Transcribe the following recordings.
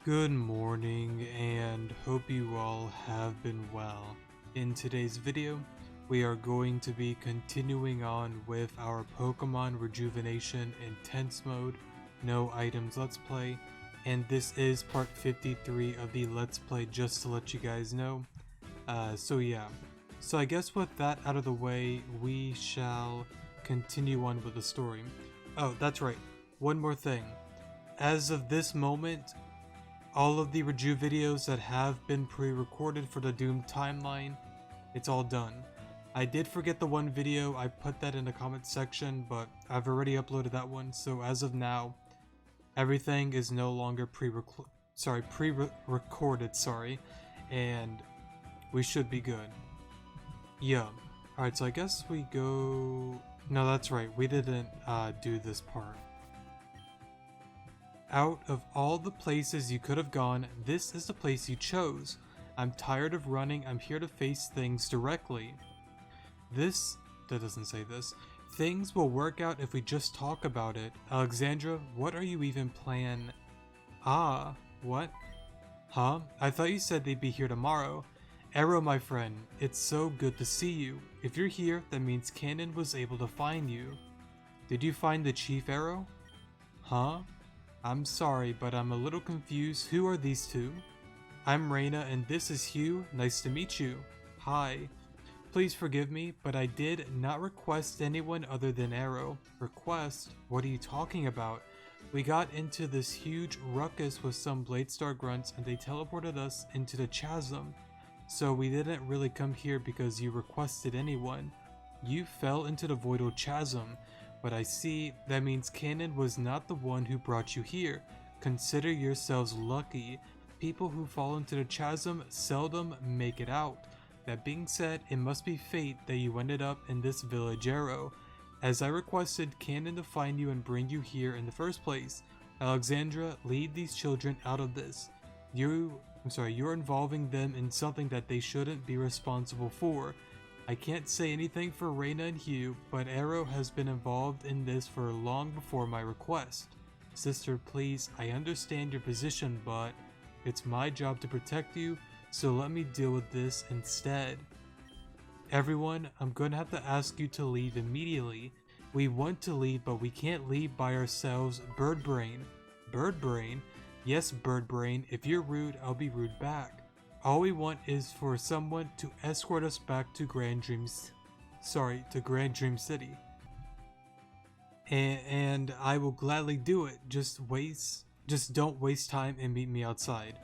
Good morning, and hope you all have been well. In today's video, we are going to be continuing on with our Pokemon Rejuvenation Intense Mode, No Items Let's Play, and this is part 53 of the Let's Play, just to let you guys know. So I guess with that out of the way, we shall continue on with the story. Oh, that's right, one more thing. As of this moment, all of the Reju videos that have been pre-recorded for the Doom timeline, it's all done. I did forget the one video, I put that in the comment section, but I've already uploaded that one, so as of now, everything is no longer pre-recorded, and we should be good. Yeah. Alright, so I guess we go... No, that's right, we didn't do this part. Out of all the places you could have gone, this is the place you chose. I'm tired of running, I'm here to face things directly. That doesn't say this. Things will work out if we just talk about it. Alexandra, what are you even planning? Ah, what? Huh? I thought you said they'd be here tomorrow. Arrow, my friend, it's so good to see you. If you're here, that means Cannon was able to find you. Did you find the Chief, Arrow? Huh? I'm sorry, but I'm a little confused. Who are these two? I'm Reina, and this is Hugh. Nice to meet you. Hi. Please forgive me, but I did not request anyone other than Arrow. Request? What are you talking about? We got into this huge ruckus with some Bladestar grunts, and they teleported us into the chasm. So we didn't really come here because you requested anyone. You fell into the Voidal Chasm. But I see, that means Cannon was not the one who brought you here. Consider yourselves lucky. People who fall into the chasm seldom make it out. That being said, it must be fate that you ended up in this village, Arrow. As I requested Cannon to find you and bring you here in the first place. Alexandra, lead these children out of this. You're involving them in something that they shouldn't be responsible for. I can't say anything for Reina and Hugh, but Arrow has been involved in this for long before my request. Sister, please, I understand your position, but it's my job to protect you, so let me deal with this instead. Everyone, I'm gonna have to ask you to leave immediately. We want to leave, but we can't leave by ourselves. Bird Brain. Bird Brain? Yes, Bird Brain. If you're rude, I'll be rude back. All we want is for someone to escort us back to Grand Dream City. And I will gladly do it. Just don't waste time and meet me outside.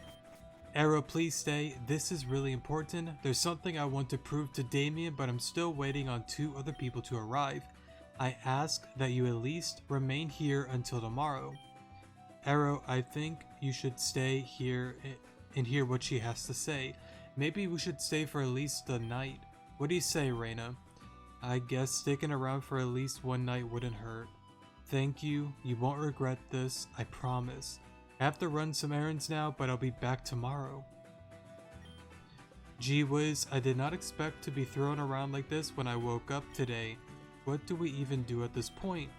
Arrow, please stay. This is really important. There's something I want to prove to Damien, but I'm still waiting on 2 other people to arrive. I ask that you at least remain here until tomorrow. Arrow, I think you should stay here and hear what she has to say. Maybe we should stay for at least the night. What do you say, Reina? I guess sticking around for at least one night wouldn't hurt. Thank you. You won't regret this, I promise. I have to run some errands now, but I'll be back tomorrow. Gee whiz, I did not expect to be thrown around like this when I woke up today. What do we even do at this point?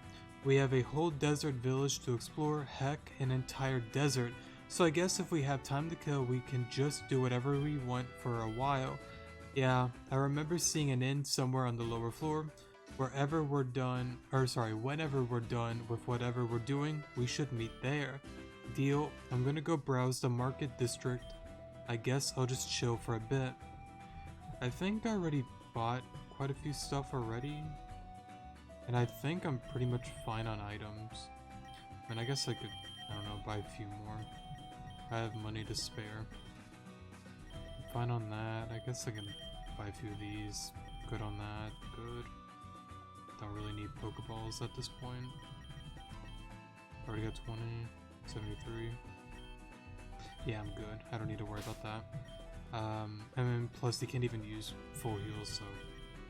We have a whole desert village to explore, heck, an entire desert. So I guess if we have time to kill, we can just do whatever we want for a while. Yeah, I remember seeing an inn somewhere on the lower floor. Whenever we're done with whatever we're doing, we should meet there. Deal, I'm gonna go browse the market district. I guess I'll just chill for a bit. I think I already bought quite a few stuff already. And I think I'm pretty much fine on items. And I guess I could, I don't know, buy a few more. I have money to spare. I'm fine on that. I guess I can buy a few of these. Good on that. Good. Don't really need Pokeballs at this point. Already got 20. 73. Yeah, I'm good. I don't need to worry about that. And then plus they can't even use full heals, so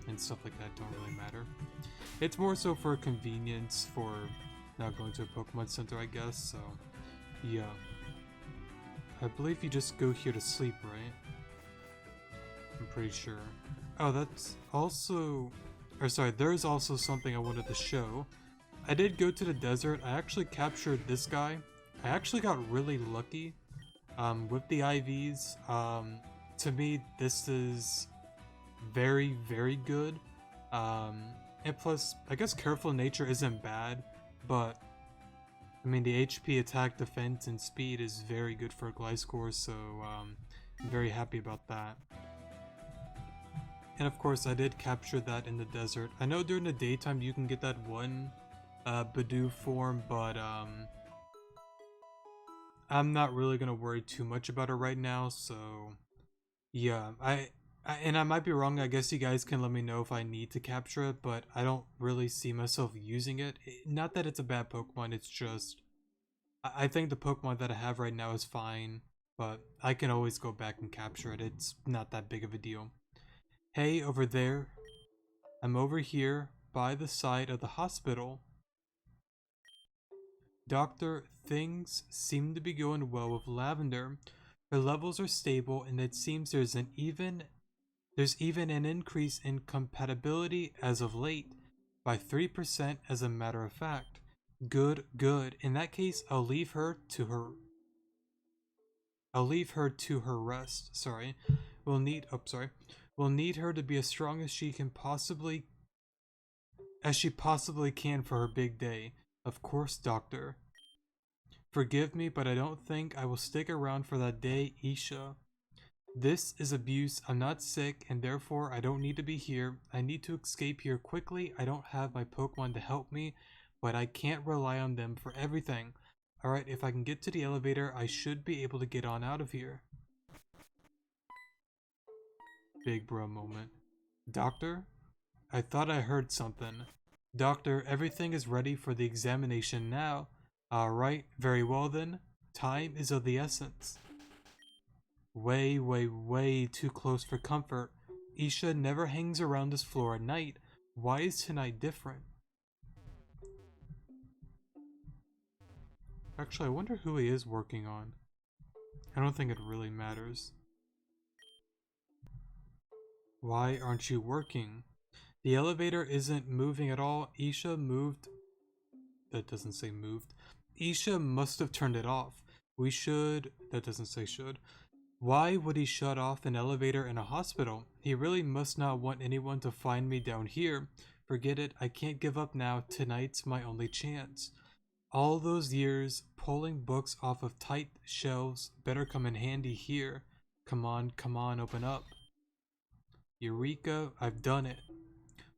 and stuff like that don't really matter. It's more so for convenience for not going to a Pokemon Center, I guess, so yeah. I believe you just go here to sleep, right? I'm pretty sure. Oh, that's also... there's also something I wanted to show. I did go to the desert. I actually captured this guy. I actually got really lucky. With the IVs, to me, this is very, very good. Um, and plus, I guess careful nature isn't bad, but I mean, the HP, attack, defense, and speed is very good for a Gliscor, so I'm very happy about that. And of course, I did capture that in the desert. I know during the daytime you can get that one Bidoof form, but I'm not really gonna worry too much about it right now. So yeah, and I might be wrong. I guess you guys can let me know if I need to capture it, but I don't really see myself using it. Not that it's a bad Pokemon. It's just I think the Pokemon that I have right now is fine, but I can always go back and capture it. It's not that big of a deal. Hey, over there. I'm over here by the side of the hospital. Doctor, things seem to be going well with Lavender. Her levels are stable and it seems there's even an increase in compatibility as of late by 3% as a matter of fact. Good, good. In that case, I'll leave her to her rest. Sorry. We'll need her to be as strong as she possibly can for her big day. Of course, Doctor. Forgive me, but I don't think I will stick around for that day, Isha. This is abuse. I'm not sick, and therefore I don't need to be here. I need to escape here quickly. I don't have my Pokemon to help me, but I can't rely on them for everything. Alright, if I can get to the elevator, I should be able to get on out of here. Big bro moment. Doctor? I thought I heard something. Doctor, everything is ready for the examination now. Alright, very well then. Time is of the essence. Way, way, way too close for comfort. Isha never hangs around this floor at night. Why is tonight different? Actually, I wonder who he is working on. I don't think it really matters. Why aren't you working? The elevator isn't moving at all. Isha moved. That doesn't say moved. Isha must have turned it off. We should. That doesn't say should. Why would he shut off an elevator in a hospital? He really must not want anyone to find me down here. Forget it, I can't give up now. Tonight's my only chance. All those years pulling books off of tight shelves better come in handy here. Come on, open up. Eureka, I've done it.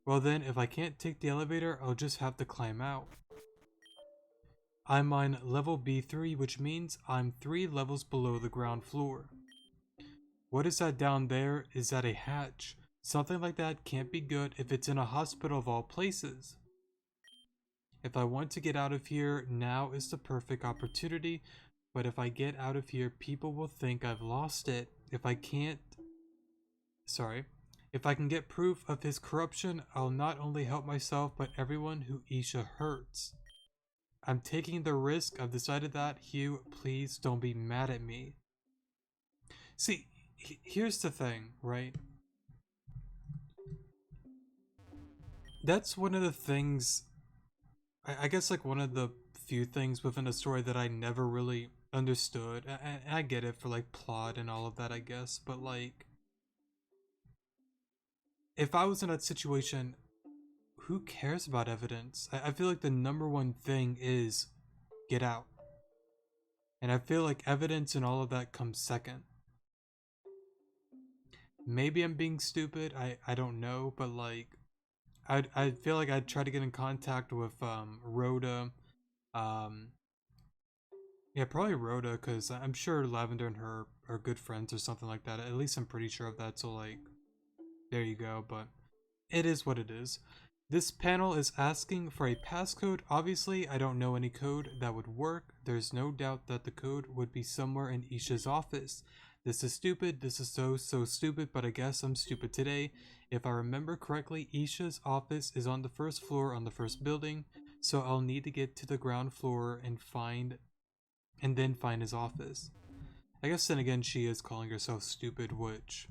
Well then, if I can't take the elevator, I'll just have to climb out. I'm on level B3, which means I'm 3 levels below the ground floor. What is that down there? Is that a hatch? Something like that can't be good if it's in a hospital of all places. If I want to get out of here, now is the perfect opportunity. But if I get out of here, people will think I've lost it. If I can get proof of his corruption, I'll not only help myself, but everyone who Isha hurts. I'm taking the risk. I've decided that. Hugh, please don't be mad at me. See, here's the thing, right? That's one of the things, I guess, like one of the few things within a story that I never really understood. And I get it for like plot and all of that, I guess, but like, if I was in that situation, who cares about evidence? I feel like the number one thing is get out. And I feel like evidence and all of that comes second. Maybe I'm being stupid, I don't know, but like, I feel like I'd try to get in contact with Rhoda. Um, yeah, probably Rhoda, because I'm sure Lavender and her are good friends or something like that. At least I'm pretty sure of that. So like, there you go. But it is what it is. This panel is asking for a passcode. Obviously, I don't know any code that would work. There's no doubt that the code would be somewhere in Isha's office. This is stupid. This is so stupid, but I guess I'm stupid today. If I remember correctly, Isha's office is on the first floor on the first building, so I'll need to get to the ground floor and then find his office. I guess then again, she is calling herself stupid, which,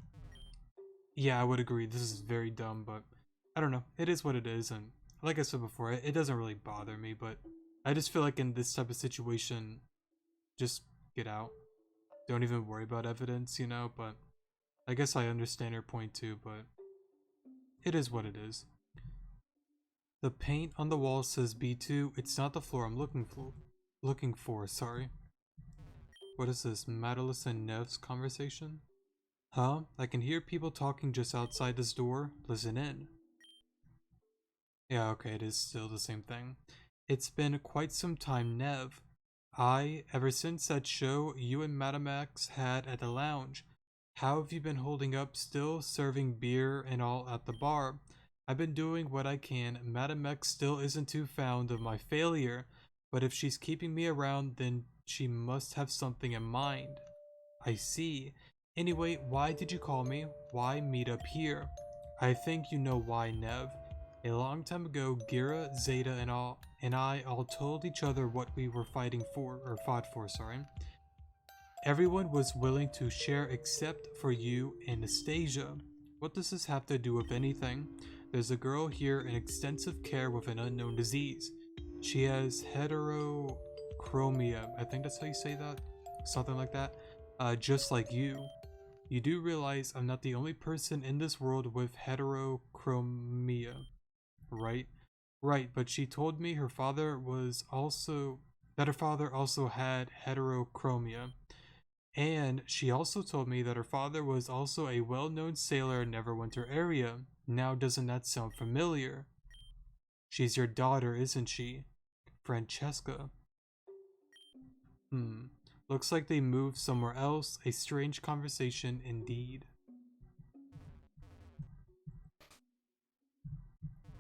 yeah, I would agree. This is very dumb, but I don't know. It is what it is, and like I said before, it doesn't really bother me, but I just feel like in this type of situation, just get out. don't even worry about evidence, you know, but I guess I understand your point too, but it is what it is. The paint on the wall says B2. It's not the floor I'm looking for, sorry. What is this? Madalis and Nev's conversation? Huh? I can hear people talking just outside this door. Listen in. Yeah, okay, it is still the same thing. It's been quite some time, Nev. Ever since that show you and Madame X had at the lounge. How have you been holding up, still serving beer and all at the bar? I've been doing what I can. Madame X still isn't too fond of my failure, but if she's keeping me around, then she must have something in mind. I see. Anyway, why did you call me? Why meet up here? I think you know why, Nev. A long time ago, Gira, Zeta, and I all told each other what we were fighting for, or fought for, sorry. Everyone was willing to share except for you and Anastasia. What does this have to do with anything? There's a girl here in extensive care with an unknown disease. She has heterochromia. I think that's how you say that? Something like that. Just like you. You do realize I'm not the only person in this world with heterochromia, right? Right, but she told me her father also had heterochromia. And she also told me that her father was also a well-known sailor in Neverwinter area. Now doesn't that sound familiar? She's your daughter, isn't she? Francesca. Looks like they moved somewhere else. A strange conversation indeed.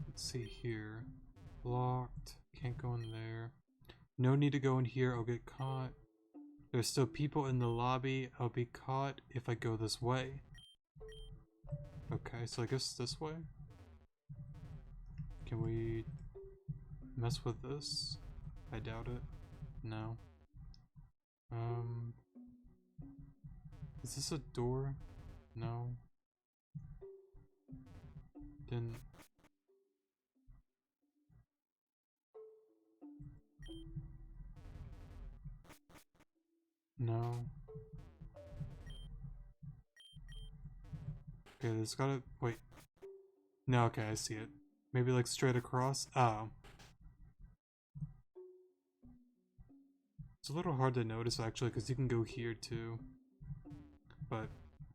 Let's see here. Locked. Can't go in there. No need to go in here. I'll get caught. There's still people in the lobby. I'll be caught if I go this way. Okay, so I guess this way? Can we mess with this? I doubt it. No. Is this a door? No. Didn't. No. Okay, there's gotta. Wait. No, okay, I see it. Maybe like straight across? Oh. It's a little hard to notice actually, because you can go here too. But,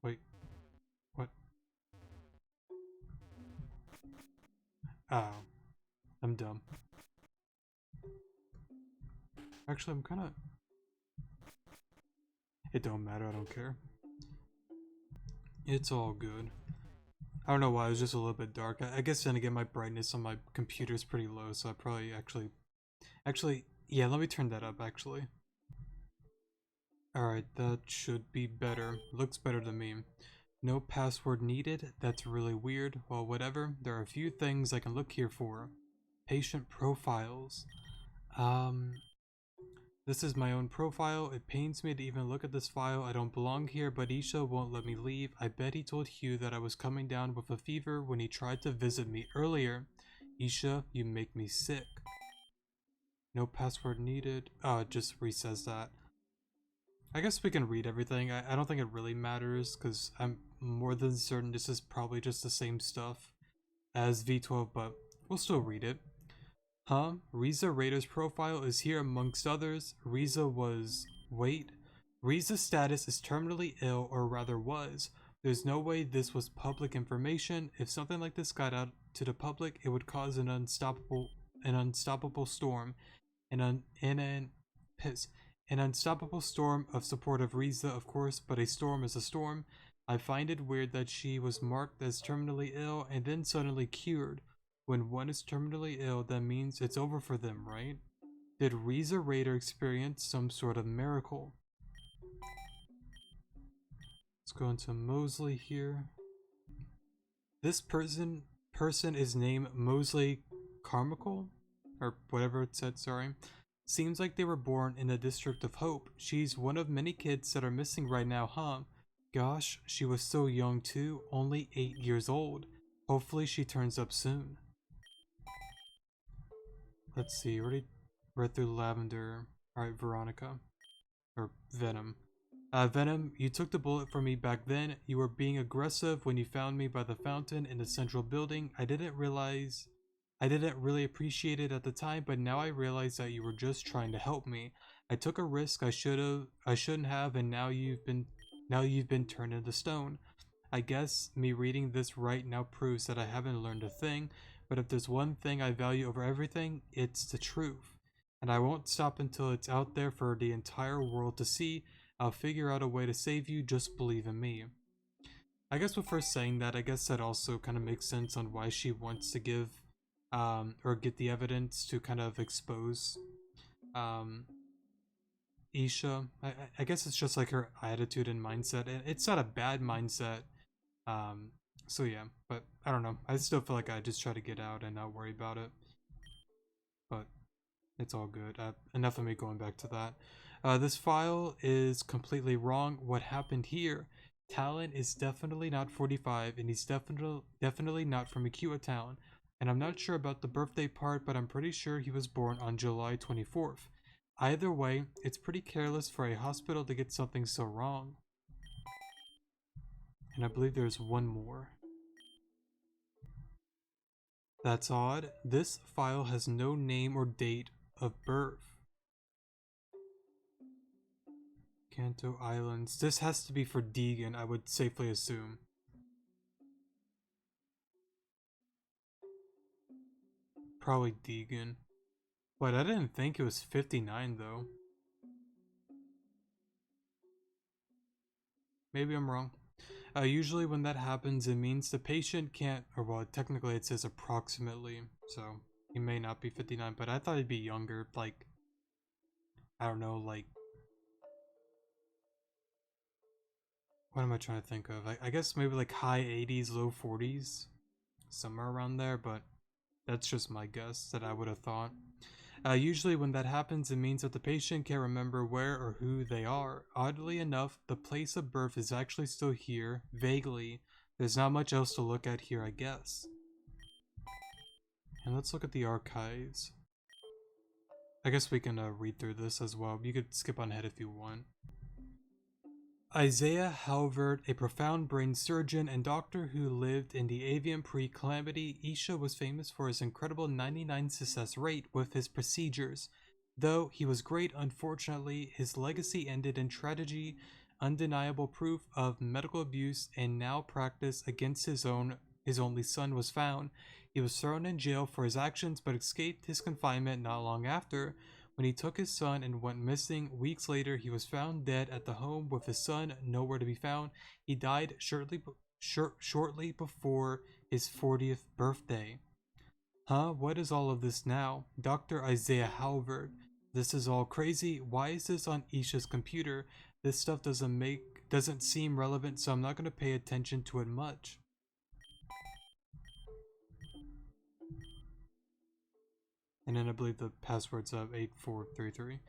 wait. What? Oh. I'm dumb. Actually, I'm kinda. It don't matter, I don't care. It's all good. I don't know why, it was just a little bit dark. I guess then again, my brightness on my computer is pretty low, so I probably actually, yeah, let me turn that up, actually. Alright, that should be better. Looks better to me. No password needed? That's really weird. Well, whatever. There are a few things I can look here for. Patient profiles. This is my own profile. It pains me to even look at this file. I don't belong here, but Isha won't let me leave. I bet he told Hugh that I was coming down with a fever when he tried to visit me earlier. Isha, you make me sick. No password needed. It just resays that. I guess we can read everything. I don't think it really matters, because I'm more than certain this is probably just the same stuff as V12, but we'll still read it. Huh? Riza Raider's profile is here amongst others. Riza's status is terminally ill, or rather was. There's no way this was public information. If something like this got out to the public, it would cause an unstoppable storm. An unstoppable storm of support of Riza, of course, but a storm is a storm. I find it weird that she was marked as terminally ill and then suddenly cured. When one is terminally ill, that means it's over for them, right? Did Riza Raider experience some sort of miracle? Let's go into Mosley here. This person is named Mosley Carmichael? Or whatever it said, sorry. Seems like they were born in the District of Hope. She's one of many kids that are missing right now, huh? Gosh, she was so young too, only 8 years old. Hopefully she turns up soon. Let's see, already read through Lavender. Alright, Veronica. Or Venom. Venom, you took the bullet from me back then. You were being aggressive when you found me by the fountain in the central building. I didn't really appreciate it at the time, but now I realize that you were just trying to help me. I took a risk I shouldn't have, and now you've been turned into stone. I guess me reading this right now proves that I haven't learned a thing, but if there's one thing I value over everything, it's the truth. And I won't stop until it's out there for the entire world to see. I'll figure out a way to save you, just believe in me. I guess with her saying that, I guess that also kind of makes sense on why she wants to give, or get the evidence to kind of expose, um, Isha. I guess it's just like her attitude and mindset, and it's not a bad mindset. Um, so yeah, but I don't know. I still feel like I just try to get out and not worry about it. But it's all good. Enough of me going back to that. This file is completely wrong. What happened here? Talon is definitely not 45, and he's definitely not from Akua Town. And I'm not sure about the birthday part, but I'm pretty sure he was born on July 24th. Either way, it's pretty careless for a hospital to get something so wrong. And I believe there's one more. That's odd. This file has no name or date of birth. Kanto Islands. This has to be for Deegan, I would safely assume. Probably Deegan. But I didn't think it was 59 though. Maybe I'm wrong. Usually when that happens, it means the patient can't, or well, technically it says approximately, so he may not be 59, but I thought he'd be younger, like, I don't know, like, what am I trying to think of? I guess maybe like high 80s, low 40s, somewhere around there, but that's just my guess that I would have thought. Usually, when that happens, it means that the patient can't remember where or who they are. Oddly enough, the place of birth is actually still here, vaguely. There's not much else to look at here, I guess. And let's look at the archives. I guess we can read through this as well. You could skip on ahead if you want. Isaiah Halvard, a profound brain surgeon and doctor who lived in the avian pre-calamity, Isha was famous for his incredible 99 success rate with his procedures. Though he was great, unfortunately, his legacy ended in tragedy, undeniable proof of medical abuse and malpractice against his only son was found. He was thrown in jail for his actions but escaped his confinement not long after. When he took his son and went missing, weeks later he was found dead at the home with his son nowhere to be found. He died shortly before his 40th birthday. Huh? What is all of this now? Dr. Isaiah Halvard. This is all crazy. Why is this on Isha's computer? This stuff doesn't seem relevant, so I'm not gonna pay attention to it much. And then I believe the password's 8433.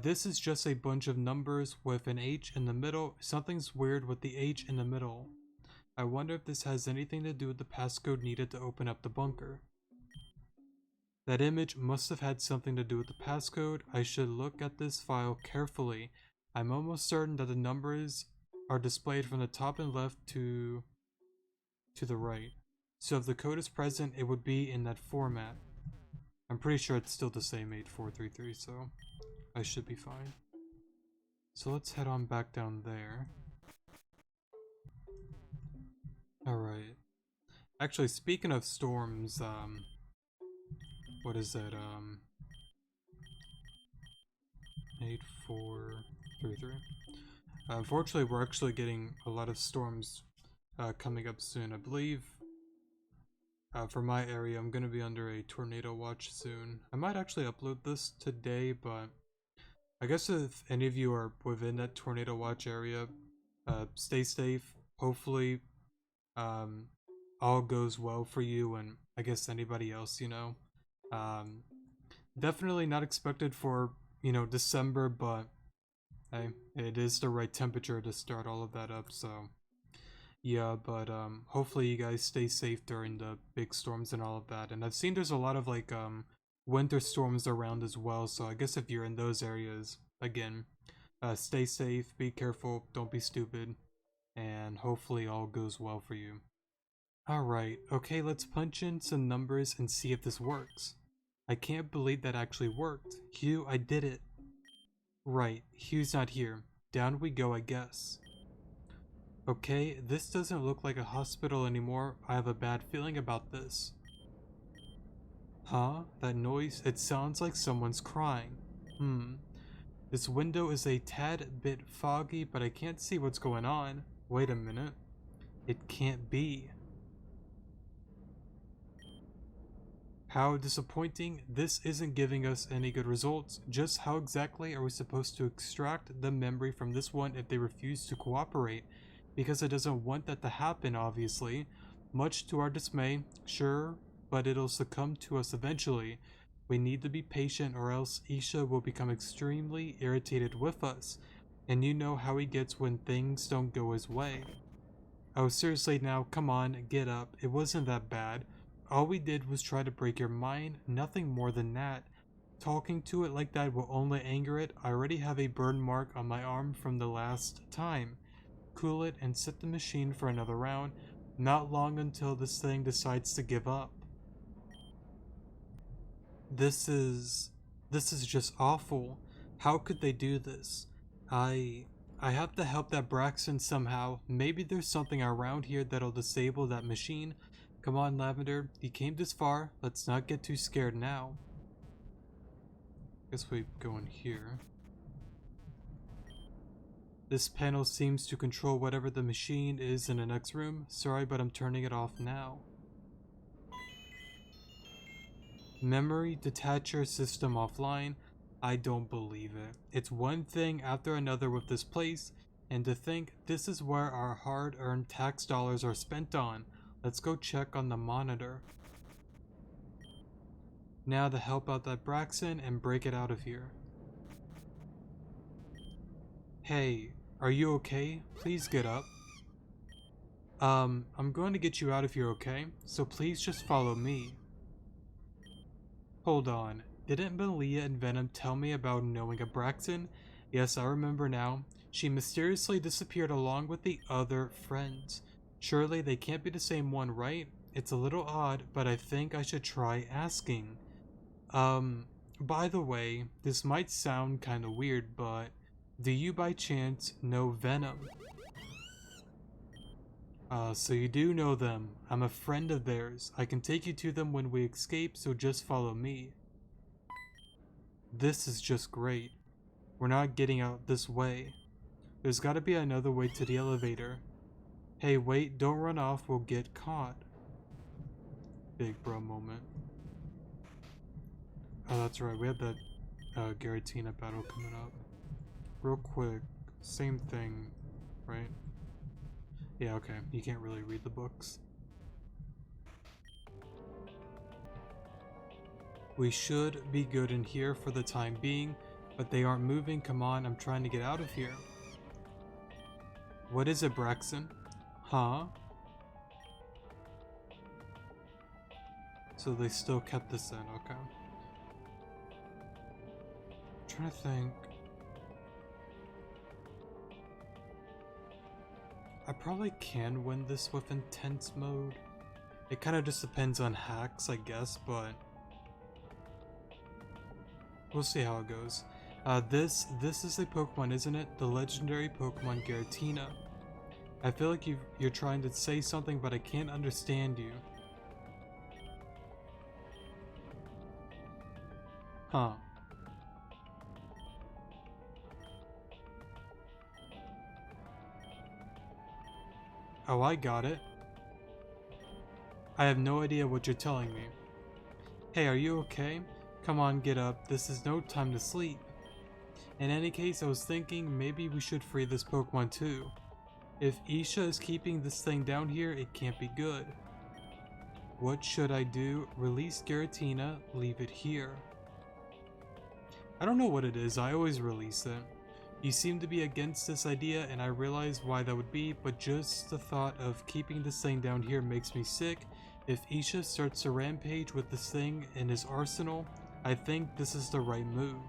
This is just a bunch of numbers with an H in the middle. Something's weird with the H in the middle. I wonder if this has anything to do with the passcode needed to open up the bunker. That image must have had something to do with the passcode. I should look at this file carefully. I'm almost certain that the numbers are displayed from the top and left to the right. So if the code is present, it would be in that format. I'm pretty sure it's still the same 8433, so I should be fine. So let's head on back down there. Alright. Actually, speaking of storms, what is that, 8433. Unfortunately, we're actually getting a lot of storms coming up soon. I believe for my area, I'm going to be under a tornado watch soon. I might actually upload this today, but I guess if any of you are within that tornado watch area, stay safe. Hopefully, all goes well for you and I guess anybody else, you know. Definitely not expected for, you know, December, but hey, it is the right temperature to start all of that up, so yeah, but hopefully you guys stay safe during the big storms and all of that. And I've seen there's a lot of like winter storms around as well, so I guess if you're in those areas, again, Stay safe, be careful, don't be stupid, and hopefully all goes well for you. Alright, okay, let's punch in some numbers and see if this works. I can't believe that actually worked. Hugh, I did it. Right, Hugh's not here. Down we go, I guess. Okay, this doesn't look like a hospital anymore. I have a bad feeling about this. Huh? That noise? It sounds like someone's crying. This window is a tad bit foggy, but I can't see what's going on. Wait a minute. It can't be. How disappointing. This isn't giving us any good results. Just how exactly are we supposed to extract the memory from this one if they refuse to cooperate? Because it doesn't want that to happen, obviously. Much to our dismay, sure, but it'll succumb to us eventually. We need to be patient or else Isha will become extremely irritated with us. And you know how he gets when things don't go his way. Oh, seriously now, come on, get up. It wasn't that bad. All we did was try to break your mind, nothing more than that. Talking to it like that will only anger it. I already have a burn mark on my arm from the last time. Cool it and set the machine for another round. Not long until this thing decides to give up. This is just awful. How could they do this? I have to help that Braxton somehow. Maybe there's something around here that'll disable that machine. Come on, Lavender. You came this far. Let's not get too scared now. Guess we go in here. This panel seems to control whatever the machine is in the next room. Sorry, but I'm turning it off now. Memory detacher system offline. I don't believe it. It's one thing after another with this place, and to think this is where our hard-earned tax dollars are spent on. Let's go check on the monitor. Now to help out that Braxton and break it out of here. Hey, are you okay? Please get up. I'm going to get you out of here, okay? So please just follow me. Hold on. Didn't Malia and Venom tell me about knowing a Braxton? Yes, I remember now. She mysteriously disappeared along with the other friends. Surely they can't be the same one, right? It's a little odd, but I think I should try asking. By the way, this might sound kinda weird, but do you by chance know Venom? So you do know them. I'm a friend of theirs. I can take you to them when we escape, so just follow me. This is just great. We're not getting out this way. There's gotta be another way to the elevator. Hey, wait, don't run off, we'll get caught. Big bro moment. Oh, that's right, we have that Gardevoir Battle coming up. Real quick, same thing, right? Yeah, okay, you can't really read the books. We should be good in here for the time being, but they aren't moving. Come on, I'm trying to get out of here. What is it, Braxton? Huh? So they still kept this in, okay. I'm trying to think. I probably can win this with intense mode. It kind of just depends on hacks, I guess, but we'll see how it goes. This is a Pokemon, isn't it? The legendary Pokemon Giratina. I feel like you're trying to say something, but I can't understand you. Huh. Oh, I got it. I have no idea what you're telling me. Hey, are you okay? Come on, get up. This is no time to sleep. In any case, I was thinking maybe we should free this Pokemon too. If Isha is keeping this thing down here, it can't be good. What should I do? Release Giratina, leave it here. I don't know what it is, I always release it. You seem to be against this idea, and I realize why that would be, but just the thought of keeping this thing down here makes me sick. If Isha starts to rampage with this thing in his arsenal, I think this is the right move.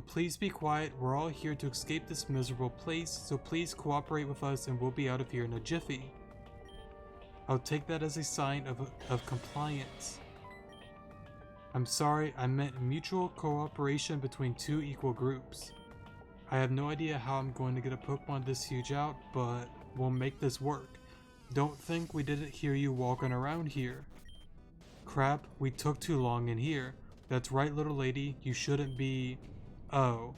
Please be quiet. We're all here to escape this miserable place, so please cooperate with us and we'll be out of here in a jiffy. I'll take that as a sign of compliance. I'm sorry, I meant mutual cooperation between two equal groups. I have no idea how I'm going to get a Pokemon this huge out, but we'll make this work. Don't think we didn't hear you walking around here. Crap, we took too long in here. That's right, little lady, you shouldn't be... Oh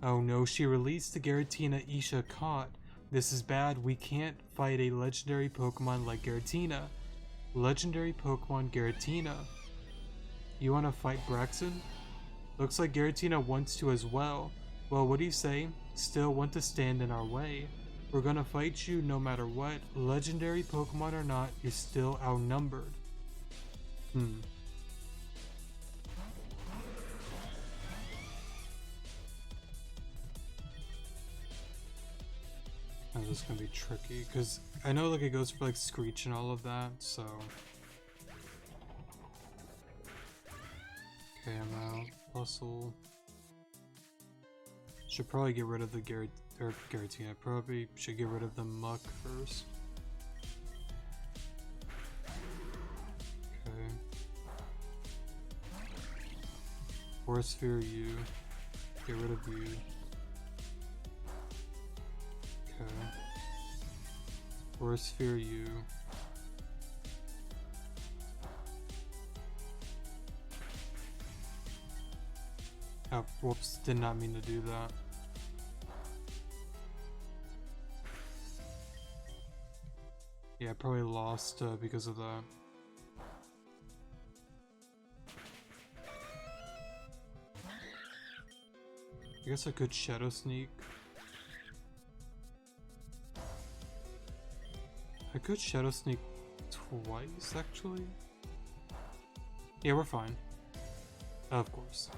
no, she released the Giratina Isha caught. This is bad, we can't fight a legendary Pokemon like Giratina. Legendary Pokemon Giratina. You wanna fight Braxton? Looks like Giratina wants to as well. Well, what do you say? Still want to stand in our way? We're gonna fight you no matter what. Legendary Pokemon or not, you're still outnumbered. Oh, this is gonna be tricky, because I know like it goes for like Screech and all of that, so... Okay, I'm out. Bustle. Should probably get rid of the Giratina. Probably should get rid of the Muck first. Okay. Force Sphere you. Get rid of you. Okay. Force Sphere you. Oh, whoops, did not mean to do that. Yeah, I probably lost because of that. I guess I could Shadow Sneak. I could Shadow Sneak twice, actually. Yeah, we're fine. Of course.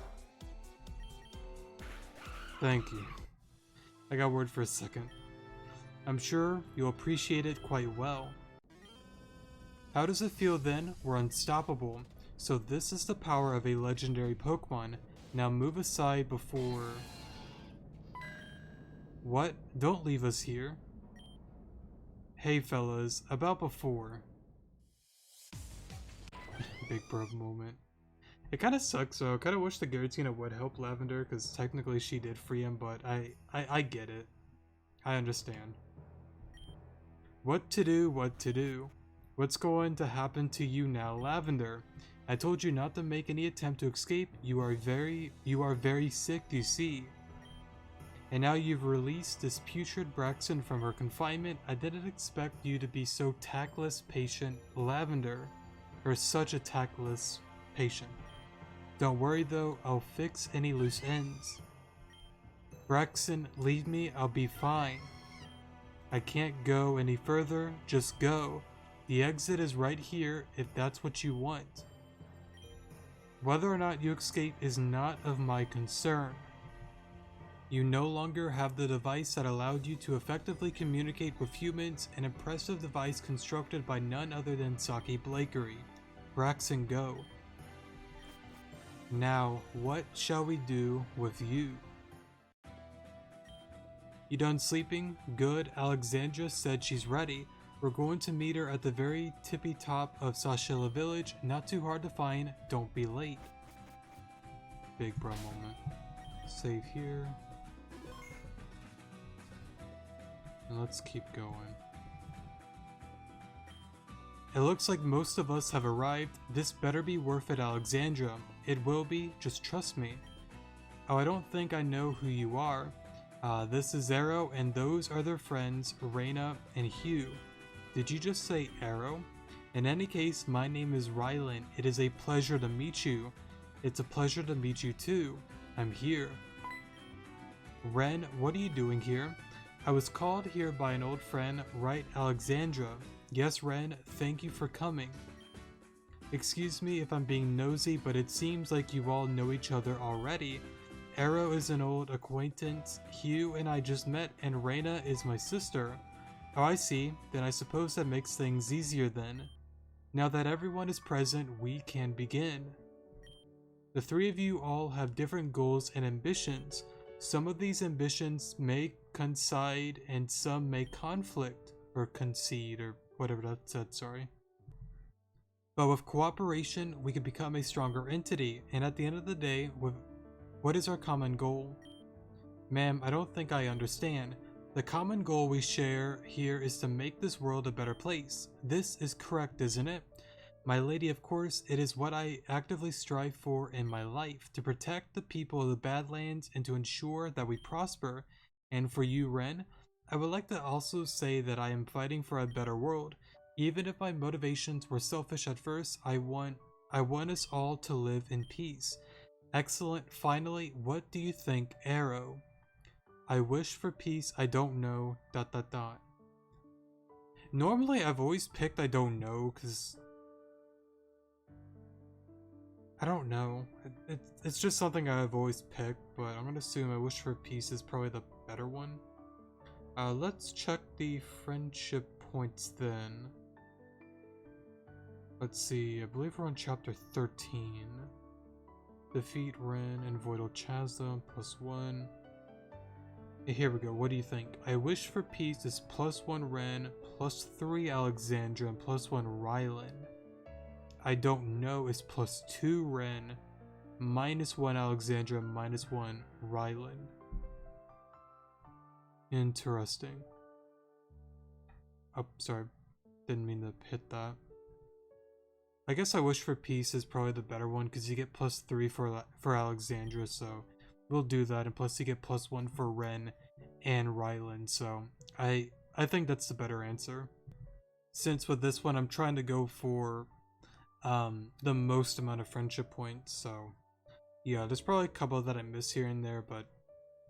Thank you. I got worried for a second. I'm sure you'll appreciate it quite well. How does it feel then? We're unstoppable. So this is the power of a legendary Pokemon. Now move aside before... What? Don't leave us here. Hey fellas, about before. Big bro moment. It kind of sucks though. I kind of wish the Giratina would help Lavender because technically she did free him, but I get it. I understand. What to do, what to do. What's going to happen to you now, Lavender? I told you not to make any attempt to escape. You are very sick, you see. And now you've released this putrid Braxton from her confinement. I didn't expect you to be so tactless, patient, Lavender. Or such a tactless patient. Don't worry though, I'll fix any loose ends. Braxton, leave me, I'll be fine. I can't go any further, just go. The exit is right here if that's what you want. Whether or not you escape is not of my concern. You no longer have the device that allowed you to effectively communicate with humans, an impressive device constructed by none other than Saki Blakery. Braxton, go. Now, what shall we do with you? You done sleeping? Good. Alexandra said she's ready. We're going to meet her at the very tippy top of Sashila Village. Not too hard to find. Don't be late. Big bro moment. Save here. And let's keep going. It looks like most of us have arrived. This better be worth it, Alexandra. It will be, just trust me. Oh, I don't think I know who you are. This is Arrow, and those are their friends, Reina and Hugh. Did you just say Arrow? In any case, my name is Rylan. It is a pleasure to meet you. It's a pleasure to meet you too. I'm here. Ren, what are you doing here? I was called here by an old friend, right, Alexandra? Yes, Ren, thank you for coming. Excuse me if I'm being nosy, but it seems like you all know each other already. Arrow is an old acquaintance, Hugh and I just met, and Reina is my sister. Oh, I see. Then I suppose that makes things easier then. Now that everyone is present, we can begin. The three of you all have different goals and ambitions. Some of these ambitions may coincide and some may conflict or concede or whatever that said, sorry. But with cooperation, we can become a stronger entity, and at the end of the day, what is our common goal? Ma'am, I don't think I understand. The common goal we share here is to make this world a better place. This is correct, isn't it? My lady, of course, it is what I actively strive for in my life, to protect the people of the Badlands and to ensure that we prosper. And for you, Ren, I would like to also say that I am fighting for a better world. Even if my motivations were selfish at first, I want us all to live in peace. Excellent. Finally, what do you think, Arrow? I wish for peace, I don't know, ... Normally, I've always picked I don't know, because I don't know. It's just something I've always picked, but I'm gonna assume I wish for peace is probably the better one. Let's check the friendship points then. Let's see, I believe we're on chapter 13. Defeat Ren and Voidal Chasm, +1. Here we go, what do you think? I wish for peace is +1 Ren, +3 Alexandra, and +1 Rylan. I don't know is +2 Ren, -1 Alexandra, -1 Rylan. Interesting. Oh, sorry. Didn't mean to hit that. I guess I wish for peace is probably the better one because you get +3 for Alexandra, so we'll do that. And plus you get +1 for Ren and Rylan, so I think that's the better answer. Since with this one I'm trying to go for the most amount of friendship points, so yeah, there's probably a couple that I miss here and there, but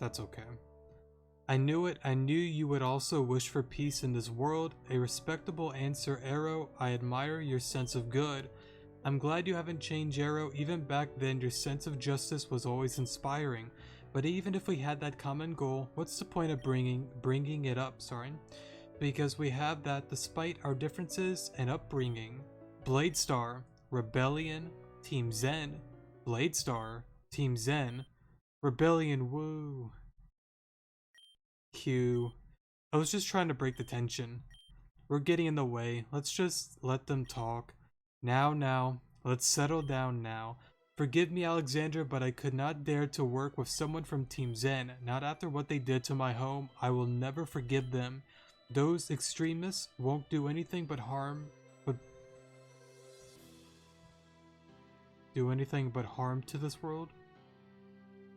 that's okay. I knew it. I knew you would also wish for peace in this world. A respectable answer, Arrow. I admire your sense of good. I'm glad you haven't changed, Arrow. Even back then, your sense of justice was always inspiring. But even if we had that common goal, what's the point of bringing it up, sorry? Because we have that despite our differences and upbringing. Bladestar, Rebellion, Team Zen. Bladestar, Team Zen. Rebellion, woo. Q. I was just trying to break the tension. We're getting in the way. Let's just let them talk. Now. Let's settle down now. Forgive me, Alexandra, but I could not dare to work with someone from Team Zen. Not after what they did to my home. I will never forgive them. Those extremists won't do anything but harm. Do anything but harm to this world?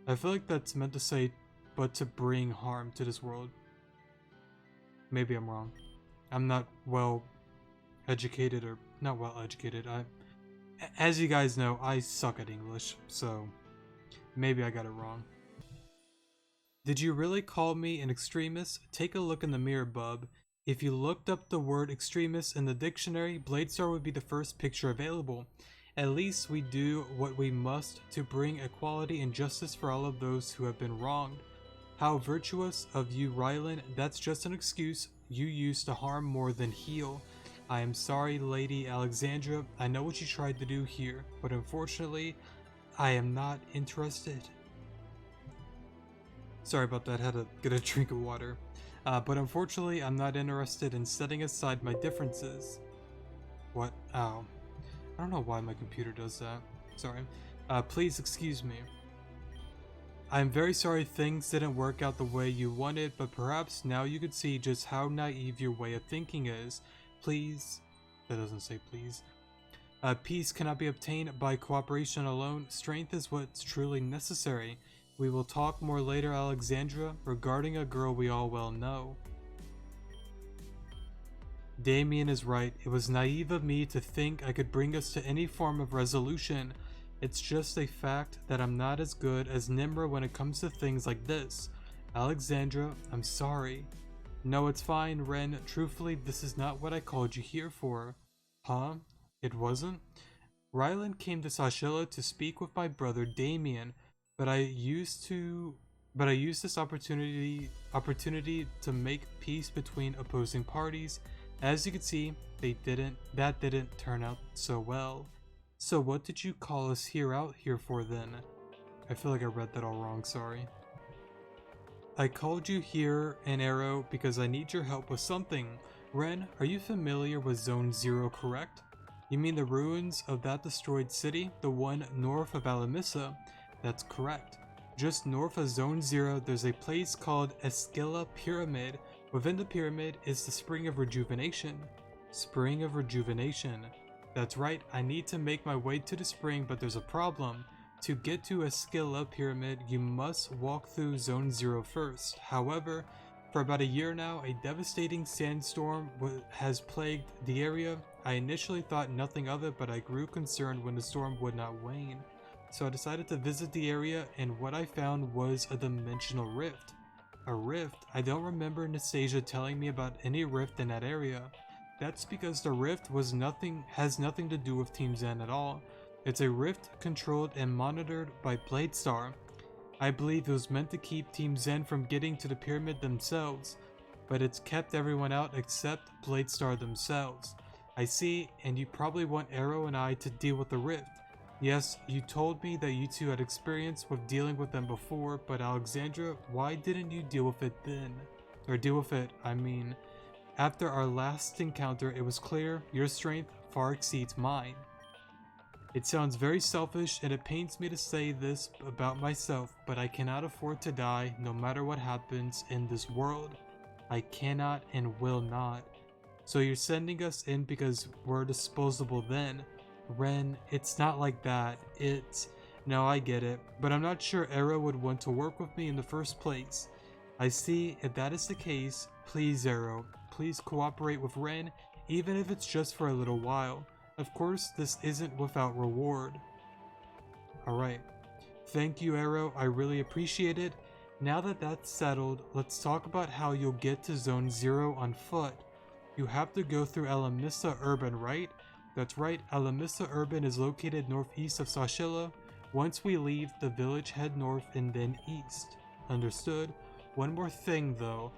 I feel like that's meant to say but to bring harm to this world. Maybe I'm wrong. I'm not well educated, or not well educated. As you guys know, I suck at English, so maybe I got it wrong. Did you really call me an extremist? Take a look in the mirror, bub. If you looked up the word extremist in the dictionary, Bladestar would be the first picture available. At least we do what we must to bring equality and justice for all of those who have been wronged. How virtuous of you, Rylan. That's just an excuse you use to harm more than heal. I am sorry, Lady Alexandra. I know what you tried to do here, but unfortunately, I am not interested. Sorry about that, had to get a drink of water. But unfortunately, I'm not interested in setting aside my differences. What? Ow. I don't know why my computer does that. Sorry. Please excuse me. I'm very sorry things didn't work out the way you wanted, but perhaps now you could see just how naive your way of thinking is. Please. That doesn't say please. Peace cannot be obtained by cooperation alone. Strength is what's truly necessary. We will talk more later, Alexandra, regarding a girl we all well know. Damien is right. It was naive of me to think I could bring us to any form of resolution. It's just a fact that I'm not as good as Nimra when it comes to things like this. Alexandra, I'm sorry. No, it's fine, Ren. Truthfully, this is not what I called you here for. Huh? It wasn't? Rylan came to Sashilla to speak with my brother Damien, but I used this opportunity to make peace between opposing parties. As you can see, that didn't turn out so well. So what did you call us out here for then? I feel like I read that all wrong, sorry. I called you here, an arrow, because I need your help with something. Ren, are you familiar with Zone 0, correct? You mean the ruins of that destroyed city? The one north of Alamissa? That's correct. Just north of Zone 0, there's a place called Esquila Pyramid. Within the pyramid is the Spring of Rejuvenation. Spring of Rejuvenation. That's right, I need to make my way to the spring, but there's a problem. To get to Esquila Pyramid, you must walk through Zone 0 first. However, for about a year now, a devastating sandstorm has plagued the area. I initially thought nothing of it, but I grew concerned when the storm would not wane. So I decided to visit the area, and what I found was a dimensional rift. A rift? I don't remember Nastasia telling me about any rift in that area. That's because the rift has nothing to do with Team Zen at all. It's a rift controlled and monitored by Bladestar. I believe it was meant to keep Team Zen from getting to the pyramid themselves, but it's kept everyone out except Bladestar themselves. I see, and you probably want Arrow and I to deal with the rift. Yes, you told me that you two had experience with dealing with them before, but Alexandra, why didn't you deal with it then? Or deal with it, I mean. After our last encounter, it was clear your strength far exceeds mine. It sounds very selfish, and it pains me to say this about myself, but I cannot afford to die no matter what happens in this world. I cannot and will not. So you're sending us in because we're disposable then? Ren, it's not like that. No, I get it, but I'm not sure Arrow would want to work with me in the first place. I see, if that is the case, please Arrow, please cooperate with Ren, even if it's just for a little while. Of course, this isn't without reward. Alright. Thank you, Arrow. I really appreciate it. Now that that's settled, let's talk about how you'll get to Zone 0 on foot. You have to go through Alamissa Urban, right? That's right, Alamissa Urban is located northeast of Sashilla. Once we leave the village, head north and then east. Understood? One more thing though.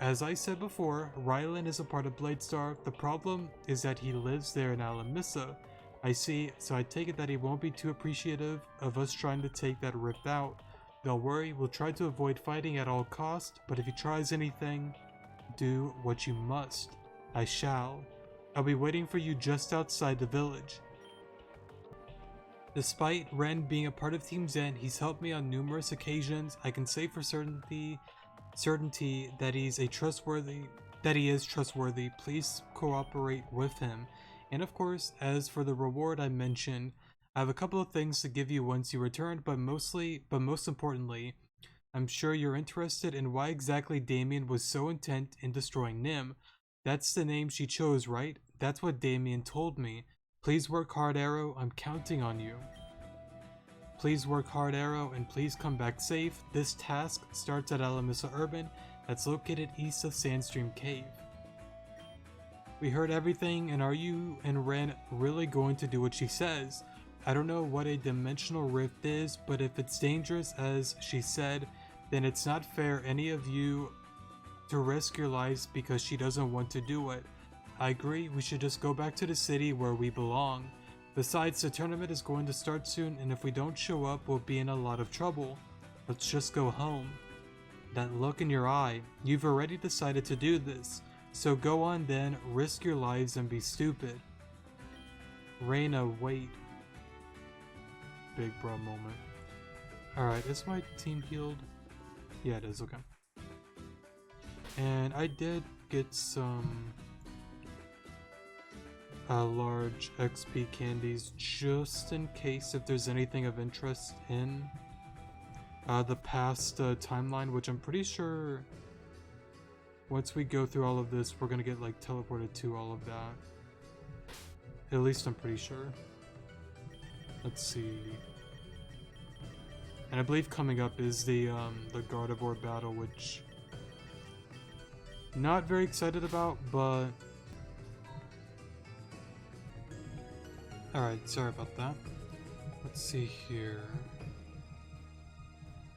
As I said before, Rylan is a part of Bladestar. The problem is that he lives there in Alamissa. I see, so I take it that he won't be too appreciative of us trying to take that rift out. Don't worry, we'll try to avoid fighting at all costs, but if he tries anything, do what you must. I shall. I'll be waiting for you just outside the village. Despite Ren being a part of Team Zen, he's helped me on numerous occasions. I can say for certainty that he is trustworthy. Please cooperate with him. And of course, as for the reward I mentioned, I have a couple of things to give you once you return, but most importantly, I'm sure you're interested in why exactly Damien was so intent in destroying Nim. That's the name she chose, right? That's what Damien told me. Please work hard, Arrow. I'm counting on you. Please work hard, Arrow, and please come back safe. This task starts at Alamissa Urban, that's located east of Sandstream Cave. We heard everything, and are you and Ren really going to do what she says? I don't know what a dimensional rift is, but if it's dangerous as she said, then it's not fair any of you to risk your lives because she doesn't want to do it. I agree, we should just go back to the city where we belong. Besides, the tournament is going to start soon, and if we don't show up, we'll be in a lot of trouble. Let's just go home. That look in your eye, you've already decided to do this. So go on then, risk your lives and be stupid. Reina, wait. Big bro moment. Alright, is my team healed? Yeah, it is, okay. And I did get some large XP candies just in case if there's anything of interest in the past timeline, which I'm pretty sure once we go through all of this we're gonna get like teleported to all of that. At least I'm pretty sure. Let's see. And I believe coming up is the Gardevoir Battle, which not very excited about, but alright, sorry about that. Let's see here.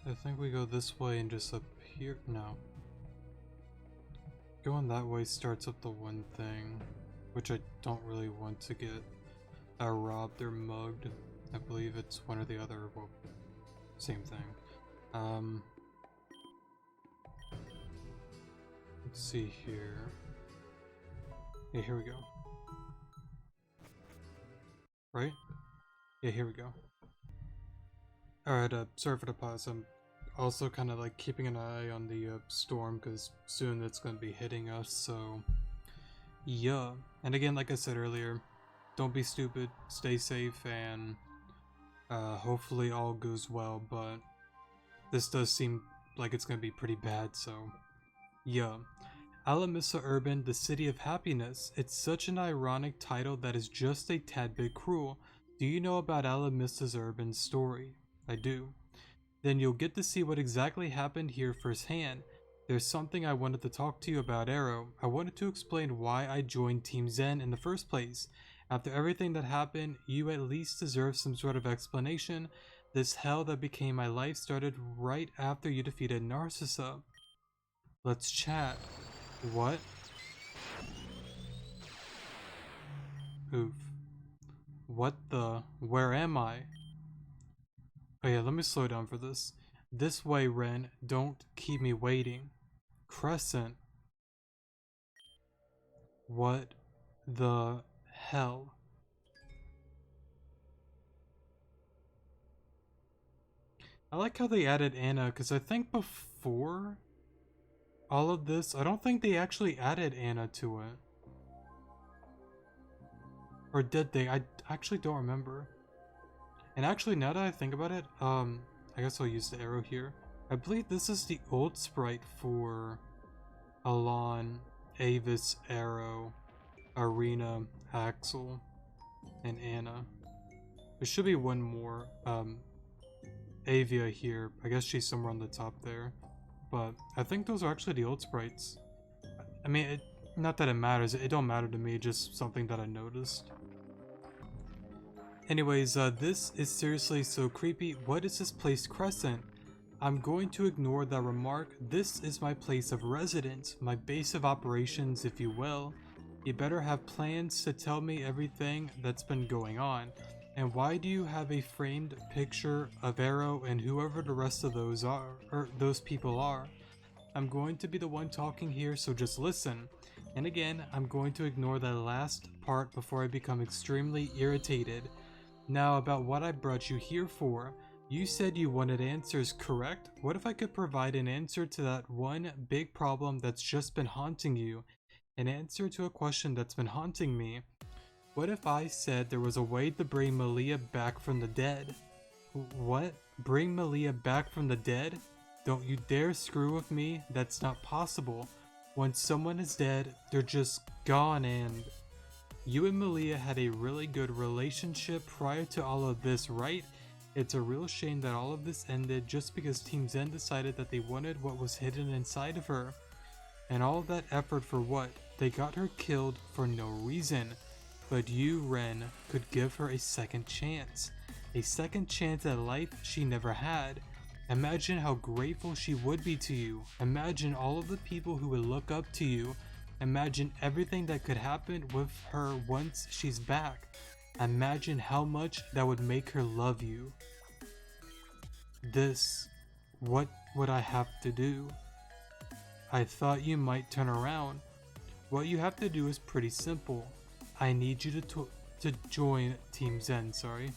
I think we go this way and just up here. No. Going that way starts up the one thing, which I don't really want to get. are robbed or mugged. I believe it's one or the other. Well, same thing. Let's see here. Yeah, here we go. Right? Yeah, here we go. Alright, sorry for the pause. I'm also kind of like keeping an eye on the storm because soon it's going to be hitting us, so yeah. And again, like I said earlier, don't be stupid, stay safe, and hopefully all goes well, but this does seem like it's going to be pretty bad, so yeah. Alamissa Urban, the City of Happiness. It's such an ironic title that is just a tad bit cruel. Do you know about Alamissa's urban story? I do. Then you'll get to see what exactly happened here firsthand. There's something I wanted to talk to you about, Arrow. I wanted to explain why I joined Team Zen in the first place. After everything that happened, you at least deserve some sort of explanation. This hell that became my life started right after you defeated Narcissa. Let's chat. What? Oof. What the? Where am I? Oh yeah, let me slow down for this. This way, Ren. Don't keep me waiting. Crescent. What the hell? I like how they added Anna, because I think before all of this, I don't think they actually added Anna to it. Or did they? I actually don't remember. And actually, now that I think about it, I guess I'll use the arrow here. I believe this is the old sprite for Alon, Avis, Arrow, Arena, Axel, and Anna. There should be one more, Avia here. I guess she's somewhere on the top there. But I think those are actually the old sprites. I mean, not that it matters. It don't matter to me, just something that I noticed. Anyways, this is seriously so creepy. What is this place, Crescent? I'm going to ignore that remark. This is my place of residence, my base of operations, if you will. You better have plans to tell me everything that's been going on. And why do you have a framed picture of Arrow and whoever the rest of those are, or those people are? I'm going to be the one talking here, so just listen. And again, I'm going to ignore that last part before I become extremely irritated. Now about what I brought you here for. You said you wanted answers, correct? What if I could provide an answer to that one big problem that's just been haunting you? An answer to a question that's been haunting me. What if I said there was a way to bring Malia back from the dead? What? Bring Malia back from the dead? Don't you dare screw with me, that's not possible. Once someone is dead, they're just gone, and... You and Malia had a really good relationship prior to all of this, right? It's a real shame that all of this ended just because Team Zen decided that they wanted what was hidden inside of her. And all of that effort for what? They got her killed for no reason. But you, Ren, could give her a second chance. A second chance at life she never had. Imagine how grateful she would be to you. Imagine all of the people who would look up to you. Imagine everything that could happen with her once she's back. Imagine how much that would make her love you. What would I have to do? I thought you might turn around. What you have to do is pretty simple. I need you to join Team Zen, sorry.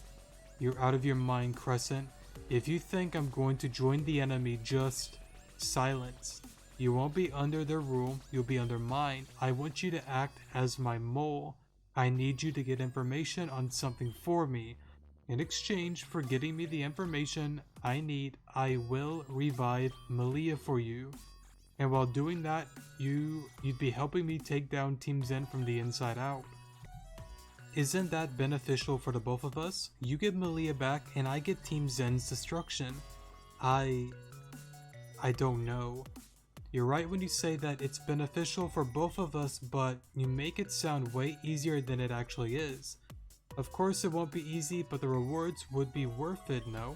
You're out of your mind, Crescent. If you think I'm going to join the enemy, just silence. You won't be under their rule, you'll be under mine. I want you to act as my mole. I need you to get information on something for me. In exchange for getting me the information I need, I will revive Malia for you. And while doing that, you'd be helping me take down Team Zen from the inside out. Isn't that beneficial for the both of us? You get Malia back and I get Team Zen's destruction. I don't know. You're right when you say that it's beneficial for both of us, but you make it sound way easier than it actually is. Of course it won't be easy, but the rewards would be worth it, no?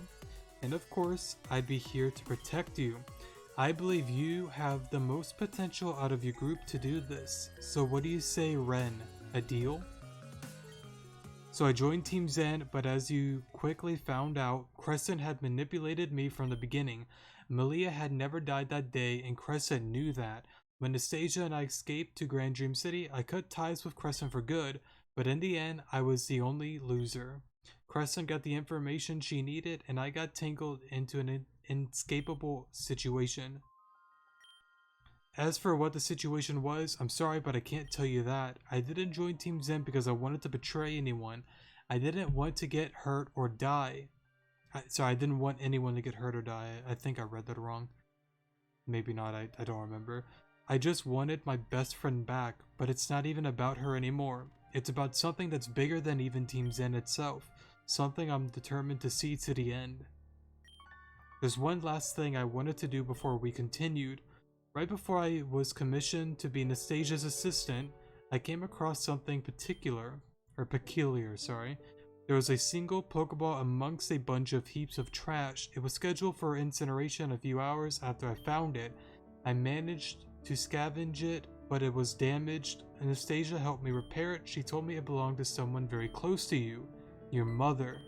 And of course, I'd be here to protect you. I believe you have the most potential out of your group to do this. So what do you say, Ren? A deal? So I joined Team Zen, but as you quickly found out, Crescent had manipulated me from the beginning. Malia had never died that day, and Crescent knew that. When Nastasia and I escaped to Grand Dream City, I cut ties with Crescent for good, but in the end, I was the only loser. Crescent got the information she needed, and I got tangled into an inescapable situation. As for what the situation was, I'm sorry, but I can't tell you that. I didn't join Team Zen because I wanted to betray anyone. I didn't want to get hurt or die. Sorry, I didn't want anyone to get hurt or die. I think I read that wrong. Maybe not, I don't remember. I just wanted my best friend back, but it's not even about her anymore. It's about something that's bigger than even Team Zen itself. Something I'm determined to see to the end. There's one last thing I wanted to do before we continued. Right before I was commissioned to be Anastasia's assistant, I came across something peculiar. There was a single Pokeball amongst a bunch of heaps of trash. It was scheduled for incineration a few hours after I found it. I managed to scavenge it, but it was damaged. Anastasia helped me repair it. She told me it belonged to someone very close to you, your mother.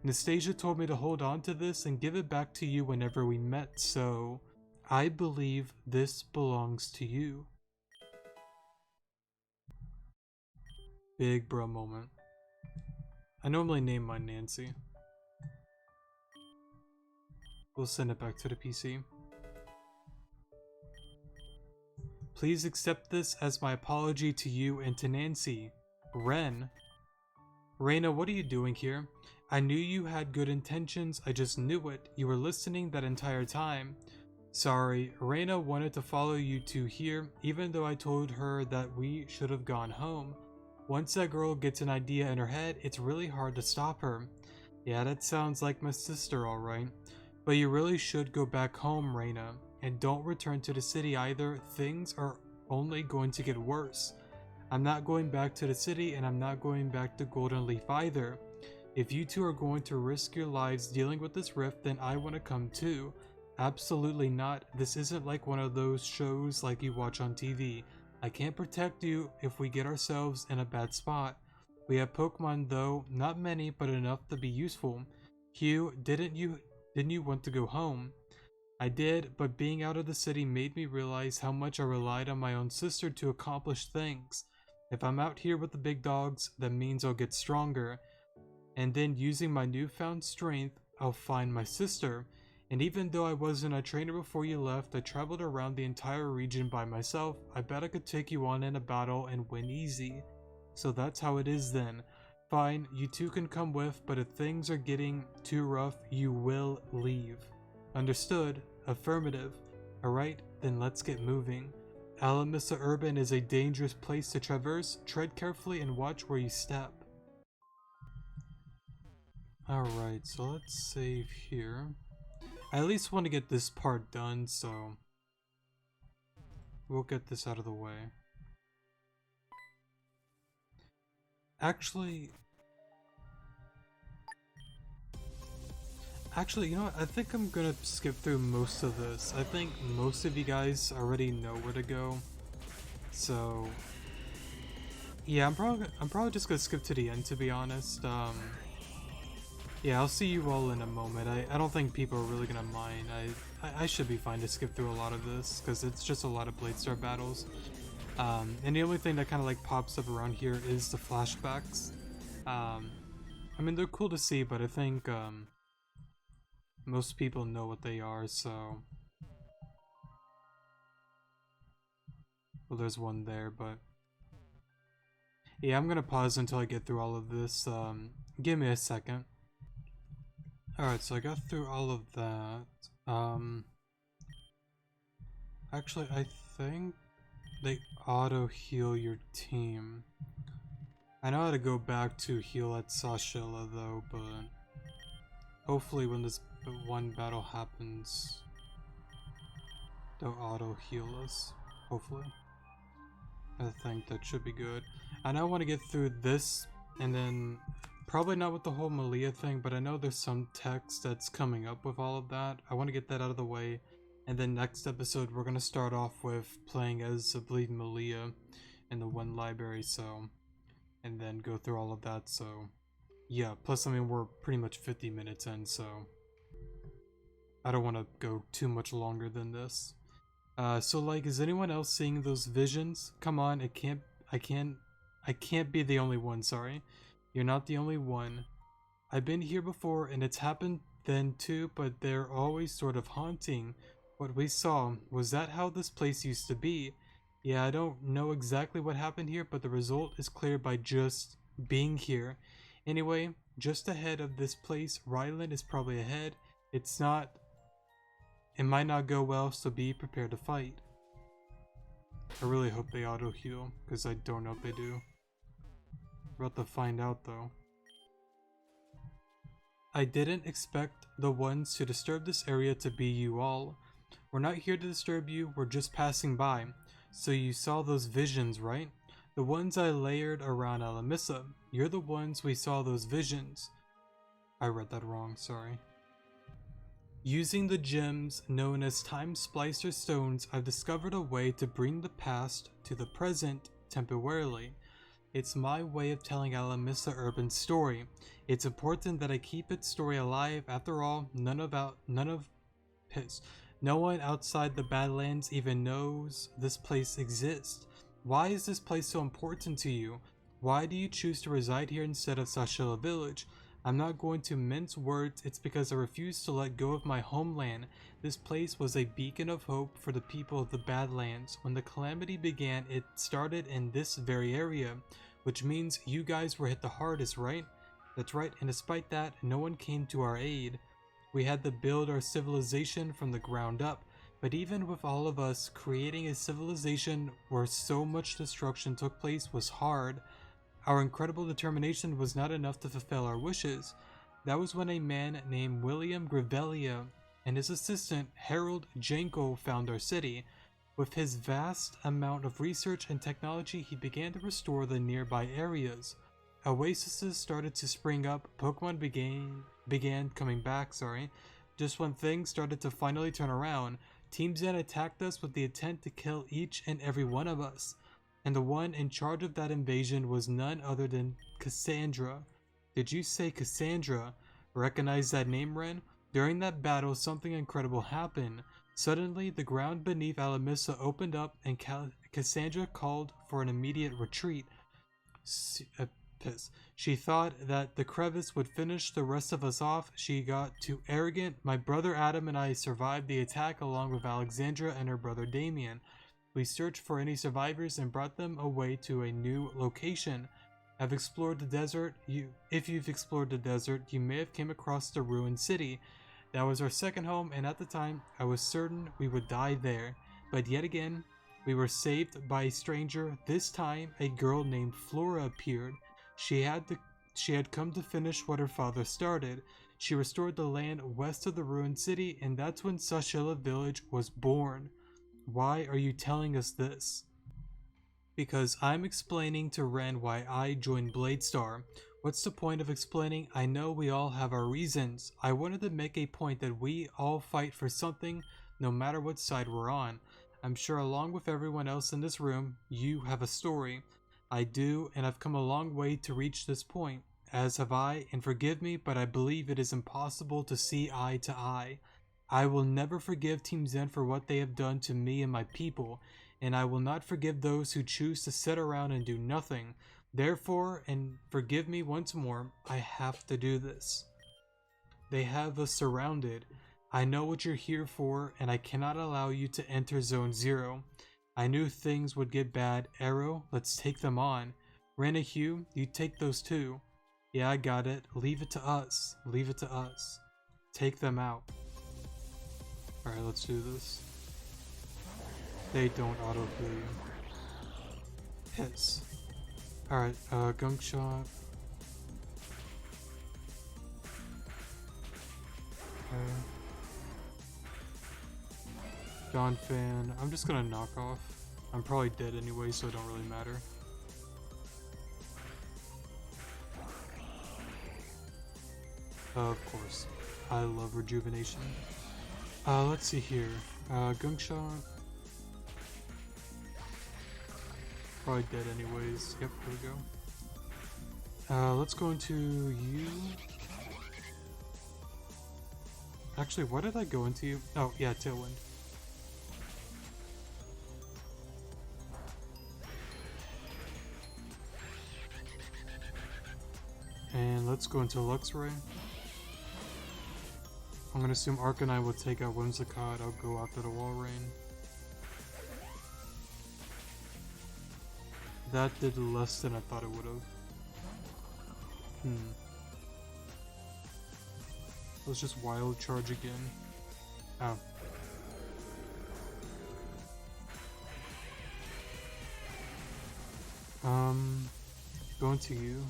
Anastasia told me to hold on to this and give it back to you whenever we met, so I believe this belongs to you. Big bro moment. I normally name mine Nancy. We'll send it back to the PC. Please accept this as my apology to you and to Nancy. Ren. Reina, what are you doing here? I knew you had good intentions, I just knew it. You were listening that entire time. Sorry, Reina wanted to follow you two here, even though I told her that we should have gone home. Once that girl gets an idea in her head, it's really hard to stop her. Yeah, that sounds like my sister, alright. But you really should go back home, Reina. And don't return to the city either, things are only going to get worse. I'm not going back to the city, and I'm not going back to Golden Leaf either. If you two are going to risk your lives dealing with this rift, then I want to come too. Absolutely not. This isn't like one of those shows like you watch on TV. I can't protect you if we get ourselves in a bad spot. We have Pokemon though, not many, but enough to be useful. Hugh, didn't you want to go home? I did, but being out of the city made me realize how much I relied on my own sister to accomplish things. If I'm out here with the big dogs, that means I'll get stronger. And then using my newfound strength, I'll find my sister. And even though I wasn't a trainer before you left, I traveled around the entire region by myself. I bet I could take you on in a battle and win easy. So that's how it is then. Fine, you two can come with, but if things are getting too rough, you will leave. Understood? Affirmative. Alright, then let's get moving. Alamissa Urban is a dangerous place to traverse. Tread carefully and watch where you step. Alright, so let's save here. I at least want to get this part done, so we'll get this out of the way. Actually, you know what? I think I'm gonna skip through most of this. I think most of you guys already know where to go, so yeah, I'm probably just gonna skip to the end, to be honest. Yeah, I'll see you all in a moment. I don't think people are really gonna mind. I should be fine to skip through a lot of this, because it's just a lot of Bladestar battles. And the only thing that kind of like pops up around here is the flashbacks. I mean, they're cool to see, but I think most people know what they are, so... Well, there's one there, but... Yeah, I'm gonna pause until I get through all of this. Give me a second. Alright, so I got through all of that. Actually, I think they auto-heal your team. I know how to go back to heal at Sashilla though, but hopefully when this one battle happens, they'll auto-heal us. Hopefully. I think that should be good. I now want to get through this, and then probably not with the whole Malia thing, but I know there's some text that's coming up with all of that. I want to get that out of the way, and then next episode we're going to start off with playing as a Bleed Malia in the one library, so... and then go through all of that, so yeah. Plus, I mean, we're pretty much 50 minutes in, so I don't want to go too much longer than this. So like, is anyone else seeing those visions? Come on, I can't be the only one, sorry. You're not the only one. I've been here before and it's happened then too, but they're always sort of haunting. What we saw, was that how this place used to be? Yeah, I don't know exactly what happened here, but the result is clear by just being here. Anyway, just ahead of this place, Ryland is probably ahead. It might not go well, so be prepared to fight. I really hope they auto-heal, because I don't know if they do. We're about to find out though. I didn't expect the ones to disturb this area to be you all. We're not here to disturb you, we're just passing by. So you saw those visions, right? The ones I layered around Alamissa. You're the ones we saw those visions. I read that wrong, sorry. Using the gems known as Time Splicer Stones, I've discovered a way to bring the past to the present temporarily. It's my way of telling Alamissa Urban's story. It's important that I keep its story alive. After all, no one outside the Badlands even knows this place exists. Why is this place so important to you? Why do you choose to reside here instead of Sashila Village? I'm not going to mince words, it's because I refuse to let go of my homeland. This place was a beacon of hope for the people of the Badlands. When the calamity began, it started in this very area, which means you guys were hit the hardest, right? That's right, and despite that, no one came to our aid. We had to build our civilization from the ground up, but even with all of us, creating a civilization where so much destruction took place was hard. Our incredible determination was not enough to fulfill our wishes. That was when a man named William Gravelia and his assistant Harold Janko found our city. With his vast amount of research and technology, he began to restore the nearby areas. Oases started to spring up, Pokemon began coming back, just when things started to finally turn around. Team Zen attacked us with the intent to kill each and every one of us. And the one in charge of that invasion was none other than Cassandra. Did you say Cassandra? Recognize that name, Ren? During that battle, something incredible happened. Suddenly, the ground beneath Alamissa opened up and Cassandra called for an immediate retreat. She thought that the crevice would finish the rest of us off. She got too arrogant. My brother Adam and I survived the attack along with Alexandra and her brother Damien. We searched for any survivors and brought them away to a new location. I've explored the desert. If you've explored the desert, you may have came across the ruined city. That was our second home, and at the time, I was certain we would die there. But yet again, we were saved by a stranger. This time, a girl named Flora appeared. She had come to finish what her father started. She restored the land west of the ruined city, and that's when Sashila Village was born. Why are you telling us this? Because I'm explaining to Ren why I joined Bladestar. What's the point of explaining? I know we all have our reasons. I wanted to make a point that we all fight for something, no matter what side we're on. I'm sure along with everyone else in this room, you have a story. I do, and I've come a long way to reach this point. As have I, and forgive me, but I believe it is impossible to see eye to eye. I will never forgive Team Zen for what they have done to me and my people, and I will not forgive those who choose to sit around and do nothing. Therefore, and forgive me once more, I have to do this. They have us surrounded. I know what you're here for, and I cannot allow you to enter Zone 0. I knew things would get bad. Arrow, let's take them on. Renahue, you take those too. Yeah, I got it. Leave it to us. Leave it to us. Take them out. Alright, let's do this. They don't auto-heal you. Hiss. Alright, Gunk Shot. Okay. Dawn Fan. I'm just gonna knock off. I'm probably dead anyway, so it don't really matter. Of course. I love Rejuvenation. Let's see here. Gunk Shot. Probably dead anyways. Yep, here we go. Let's go into you. Actually, why did I go into you? Oh, yeah, Tailwind. And let's go into Luxray. I'm gonna assume Arcanine will take out Whimsicott. I'll go after the Walrein. That did less than I thought it would have. Let's just Wild Charge again. Oh. Going to you.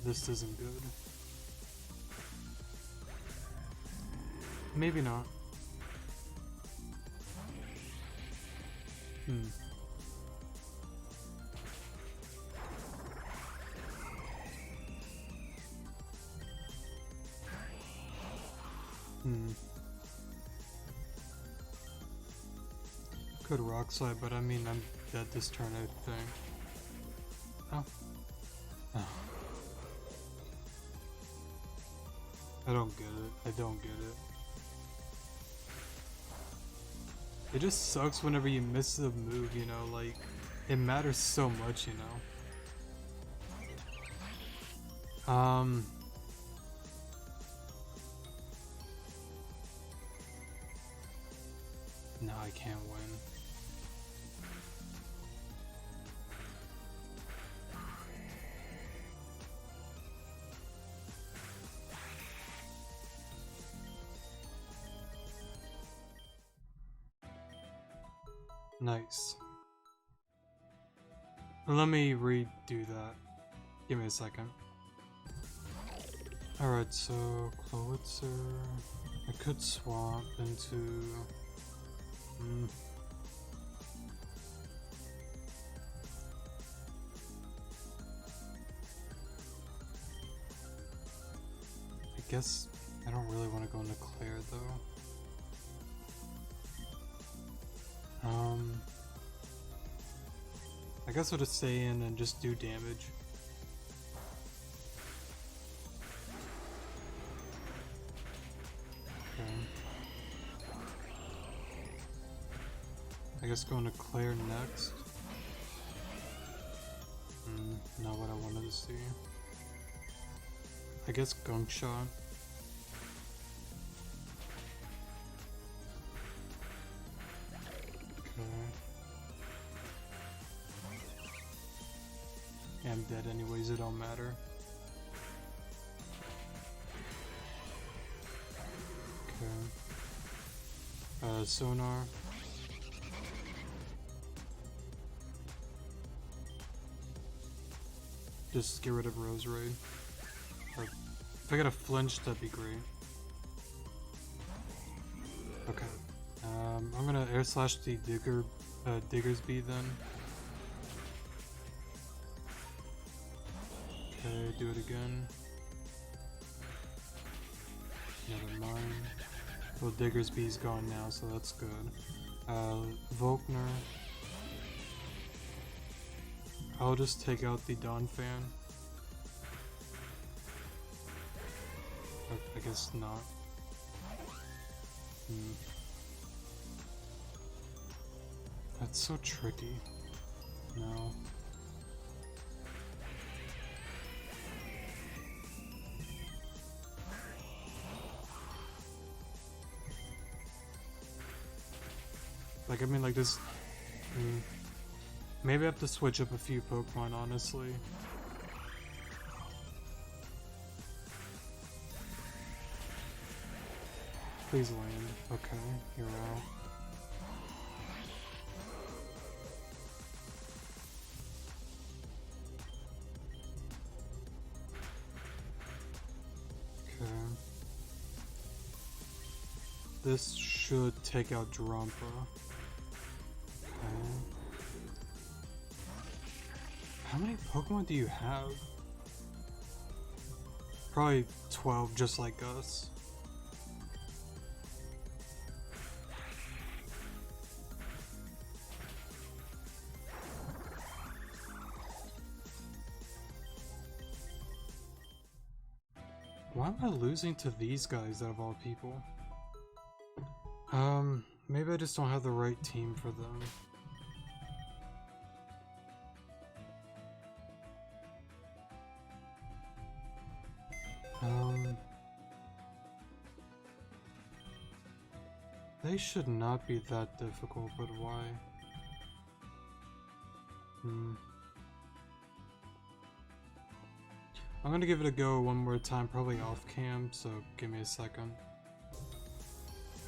This isn't good. Maybe not. Could Rock Slide, but I mean, I'm dead this turn, I think. Oh. Oh. I don't get it. I don't get it. It just sucks whenever you miss the move, you know, like, it matters so much, you know. No, I can't win. Nice. Let me redo that. Give me a second. Alright, so Clowitzer. I could swap into... I guess I don't really want to go into Claire though. I guess I'll just stay in and just do damage. Okay. I guess going to Claire next. Not what I wanted to see. I guess Gunk Shot. Yeah, I'm dead anyways, it don't matter. Okay. Sonar. Just get rid of Roserade. Or if I get a flinch, that'd be great. Okay. I'm gonna Air Slash the Digger's Bee then. Okay, do it again. Never mind. Well, Digger's Bee's gone now, so that's good. Volkner. I'll just take out the Dawn Fan. I guess not. That's so tricky. No. Like, I mean, like this... maybe I have to switch up a few Pokemon, honestly. Please land. Okay, you're out. Okay. This should take out Drampa. How many Pokemon do you have? Probably 12, just like us. am I losing to these guys out of all people? Maybe I just don't have the right team for them. They should not be that difficult, but why? I'm gonna give it a go one more time, probably off cam, so give me a second.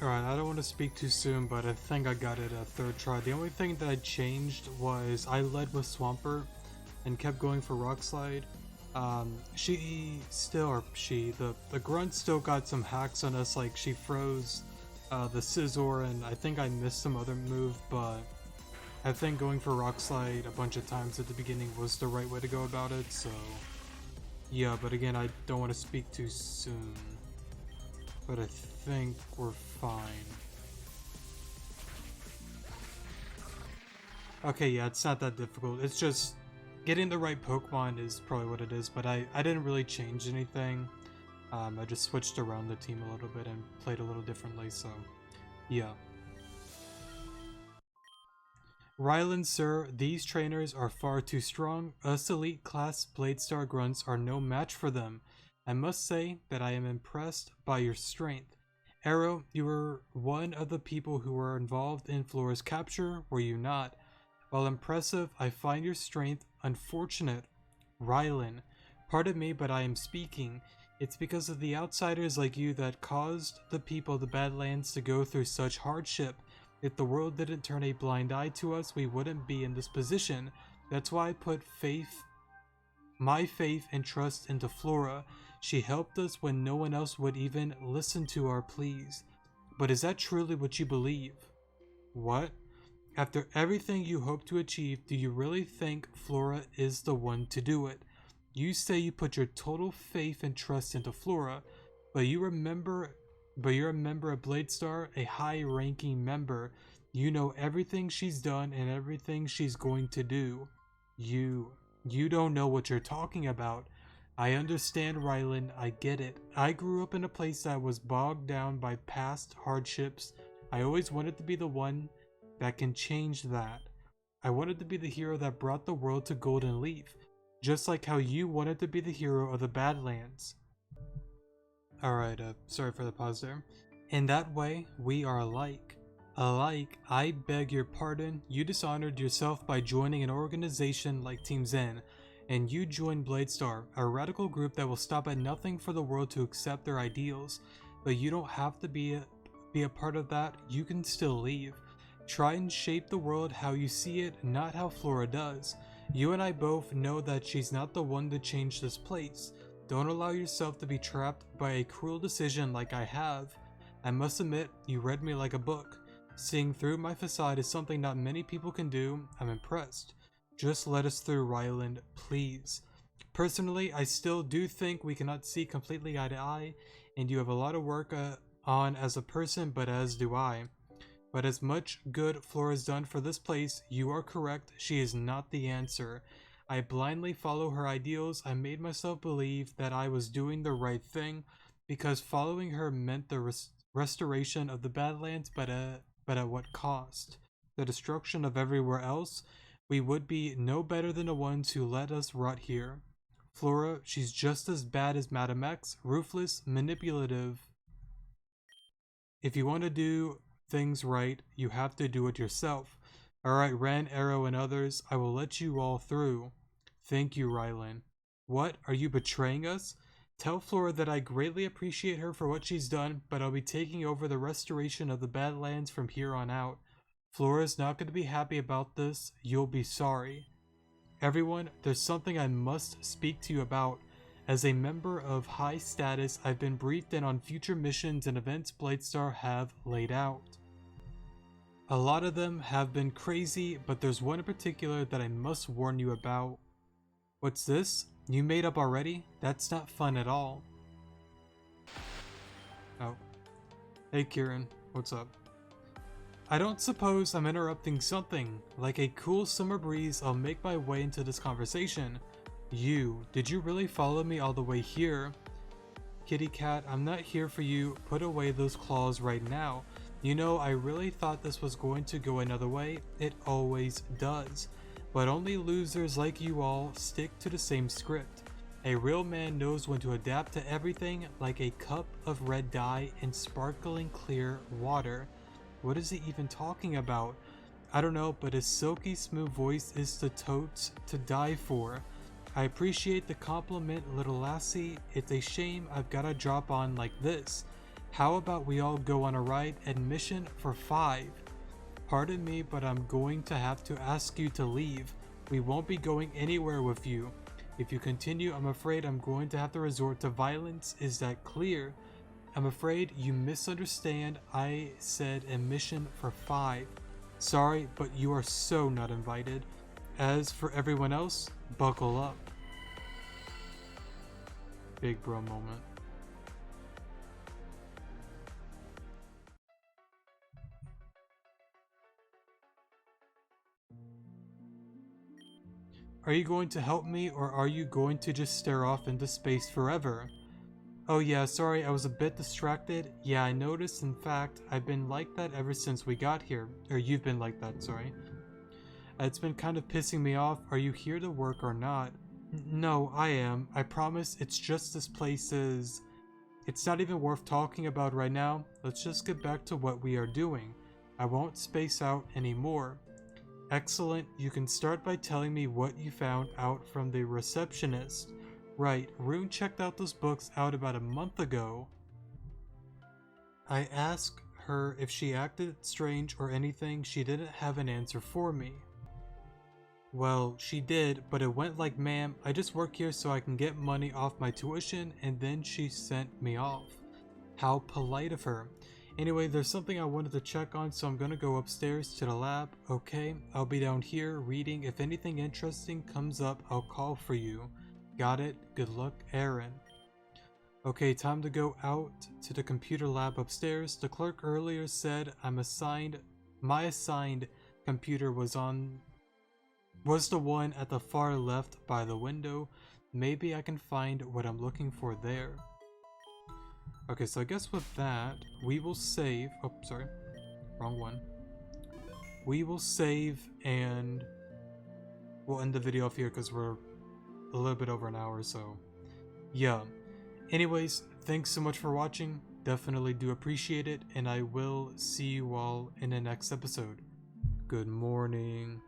Alright, I don't want to speak too soon, but I think I got it a third try. The only thing that I changed was I led with Swampert and kept going for Rock Slide. The grunt still got some hacks on us, like she froze the Scizor, and I think I missed some other move, but I think going for Rock Slide a bunch of times at the beginning was the right way to go about it, so yeah, but again, I don't want to speak too soon, but I think we're fine. Okay, yeah, it's not that difficult, it's just getting the right Pokemon is probably what it is, but I didn't really change anything. I just switched around the team a little bit and played a little differently, so yeah. Ryland, sir, these trainers are far too strong. Us elite class Bladestar grunts are no match for them. I must say that I am impressed by your strength. Arrow, you were one of the people who were involved in Flora's capture, were you not? While impressive, I find your strength unfortunate. Ryland, pardon me, but I am speaking. It's because of the outsiders like you that caused the people of the Badlands to go through such hardship. If the world didn't turn a blind eye to us, we wouldn't be in this position. That's why I put my faith and trust into Flora. She helped us when no one else would even listen to our pleas. But is that truly what you believe? What? After everything you hope to achieve, do you really think Flora is the one to do it? You say you put your total faith and trust into Flora, but you're a member of Bladestar, a high-ranking member. You know everything she's done and everything she's going to do. You don't know what you're talking about. I understand, Ryland, I get it. I grew up in a place that was bogged down by past hardships. I always wanted to be the one that can change that. I wanted to be the hero that brought the world to Golden Leaf, just like how you wanted to be the hero of the Badlands. Alright, sorry for the pause there. In that way, we are alike. Alike, I beg your pardon, you dishonored yourself by joining an organization like Team Zen, and you joined Bladestar, a radical group that will stop at nothing for the world to accept their ideals. But you don't have to be a part of that, you can still leave. Try and shape the world how you see it, not how Flora does. You and I both know that she's not the one to change this place. Don't allow yourself to be trapped by a cruel decision like I have. I must admit, you read me like a book. Seeing through my facade is something not many people can do. I'm impressed. Just let us through, Ryland, please. Personally, I still do think we cannot see completely eye to eye, and you have a lot of work on as a person, but as do I. But as much good Flora's done for this place, you are correct, she is not the answer. I blindly follow her ideals. I made myself believe that I was doing the right thing, because following her meant the restoration of the Badlands, but at what cost? The destruction of everywhere else? We would be no better than the ones who let us rot here. Flora, she's just as bad as Madam X, ruthless, manipulative. If you want to do things right, you have to do it yourself. Alright, Ren, Arrow, and others, I will let you all through. Thank you, Ryland. What? Are you betraying us? Tell Flora that I greatly appreciate her for what she's done, but I'll be taking over the restoration of the Badlands from here on out. Flora's not going to be happy about this. You'll be sorry. Everyone, there's something I must speak to you about. As a member of high status, I've been briefed in on future missions and events Bladestar have laid out. A lot of them have been crazy, but there's one in particular that I must warn you about. What's this? You made up already? That's not fun at all. Oh. Hey Kieran, what's up? I don't suppose I'm interrupting something. Like a cool summer breeze, I'll make my way into this conversation. Did you really follow me all the way here? Kitty cat, I'm not here for you. Put away those claws right now. You know, I really thought this was going to go another way. It always does. But only losers like you all stick to the same script. A real man knows when to adapt to everything, like a cup of red dye and sparkling clear water. What is he even talking about? I don't know, but his silky smooth voice is the totes to die for. I appreciate the compliment, little lassie. It's a shame I've gotta drop on like this. How about we all go on a ride? Admission for 5. Pardon me, but I'm going to have to ask you to leave. We won't be going anywhere with you. If you continue, I'm afraid I'm going to have to resort to violence. Is that clear? I'm afraid you misunderstand. I said admission for 5. Sorry, but you are so not invited. As for everyone else, buckle up. Big bro moment. Are you going to help me, or are you going to just stare off into space forever? Oh yeah, sorry, I was a bit distracted. Yeah, I noticed. In fact, I've been like that ever since we got here. Or you've been like that, sorry. It's been kind of pissing me off. Are you here to work or not? No, I am. I promise. It's just this place is... It's not even worth talking about right now. Let's just get back to what we are doing. I won't space out anymore. Excellent. You can start by telling me what you found out from the receptionist. Right, Rune checked out those books out about a month ago. I asked her if she acted strange or anything. She didn't have an answer for me. Well, she did, but it went like, ma'am, I just work here so I can get money off my tuition, and then she sent me off. How polite of her. Anyway, there's something I wanted to check on, so I'm gonna go upstairs to the lab. Okay, I'll be down here reading. If anything interesting comes up, I'll call for you. Got it? Good luck, Aaron. Okay, time to go out to the computer lab upstairs. The clerk earlier said my assigned computer was the one at the far left by the window. Maybe I can find what I'm looking for there. Okay, so I guess with that, we will save. Oh, sorry. Wrong one. We will save and we'll end the video off here because we're a little bit over an hour, so yeah. Anyways, thanks so much for watching. Definitely do appreciate it, and I will see you all in the next episode. Good morning.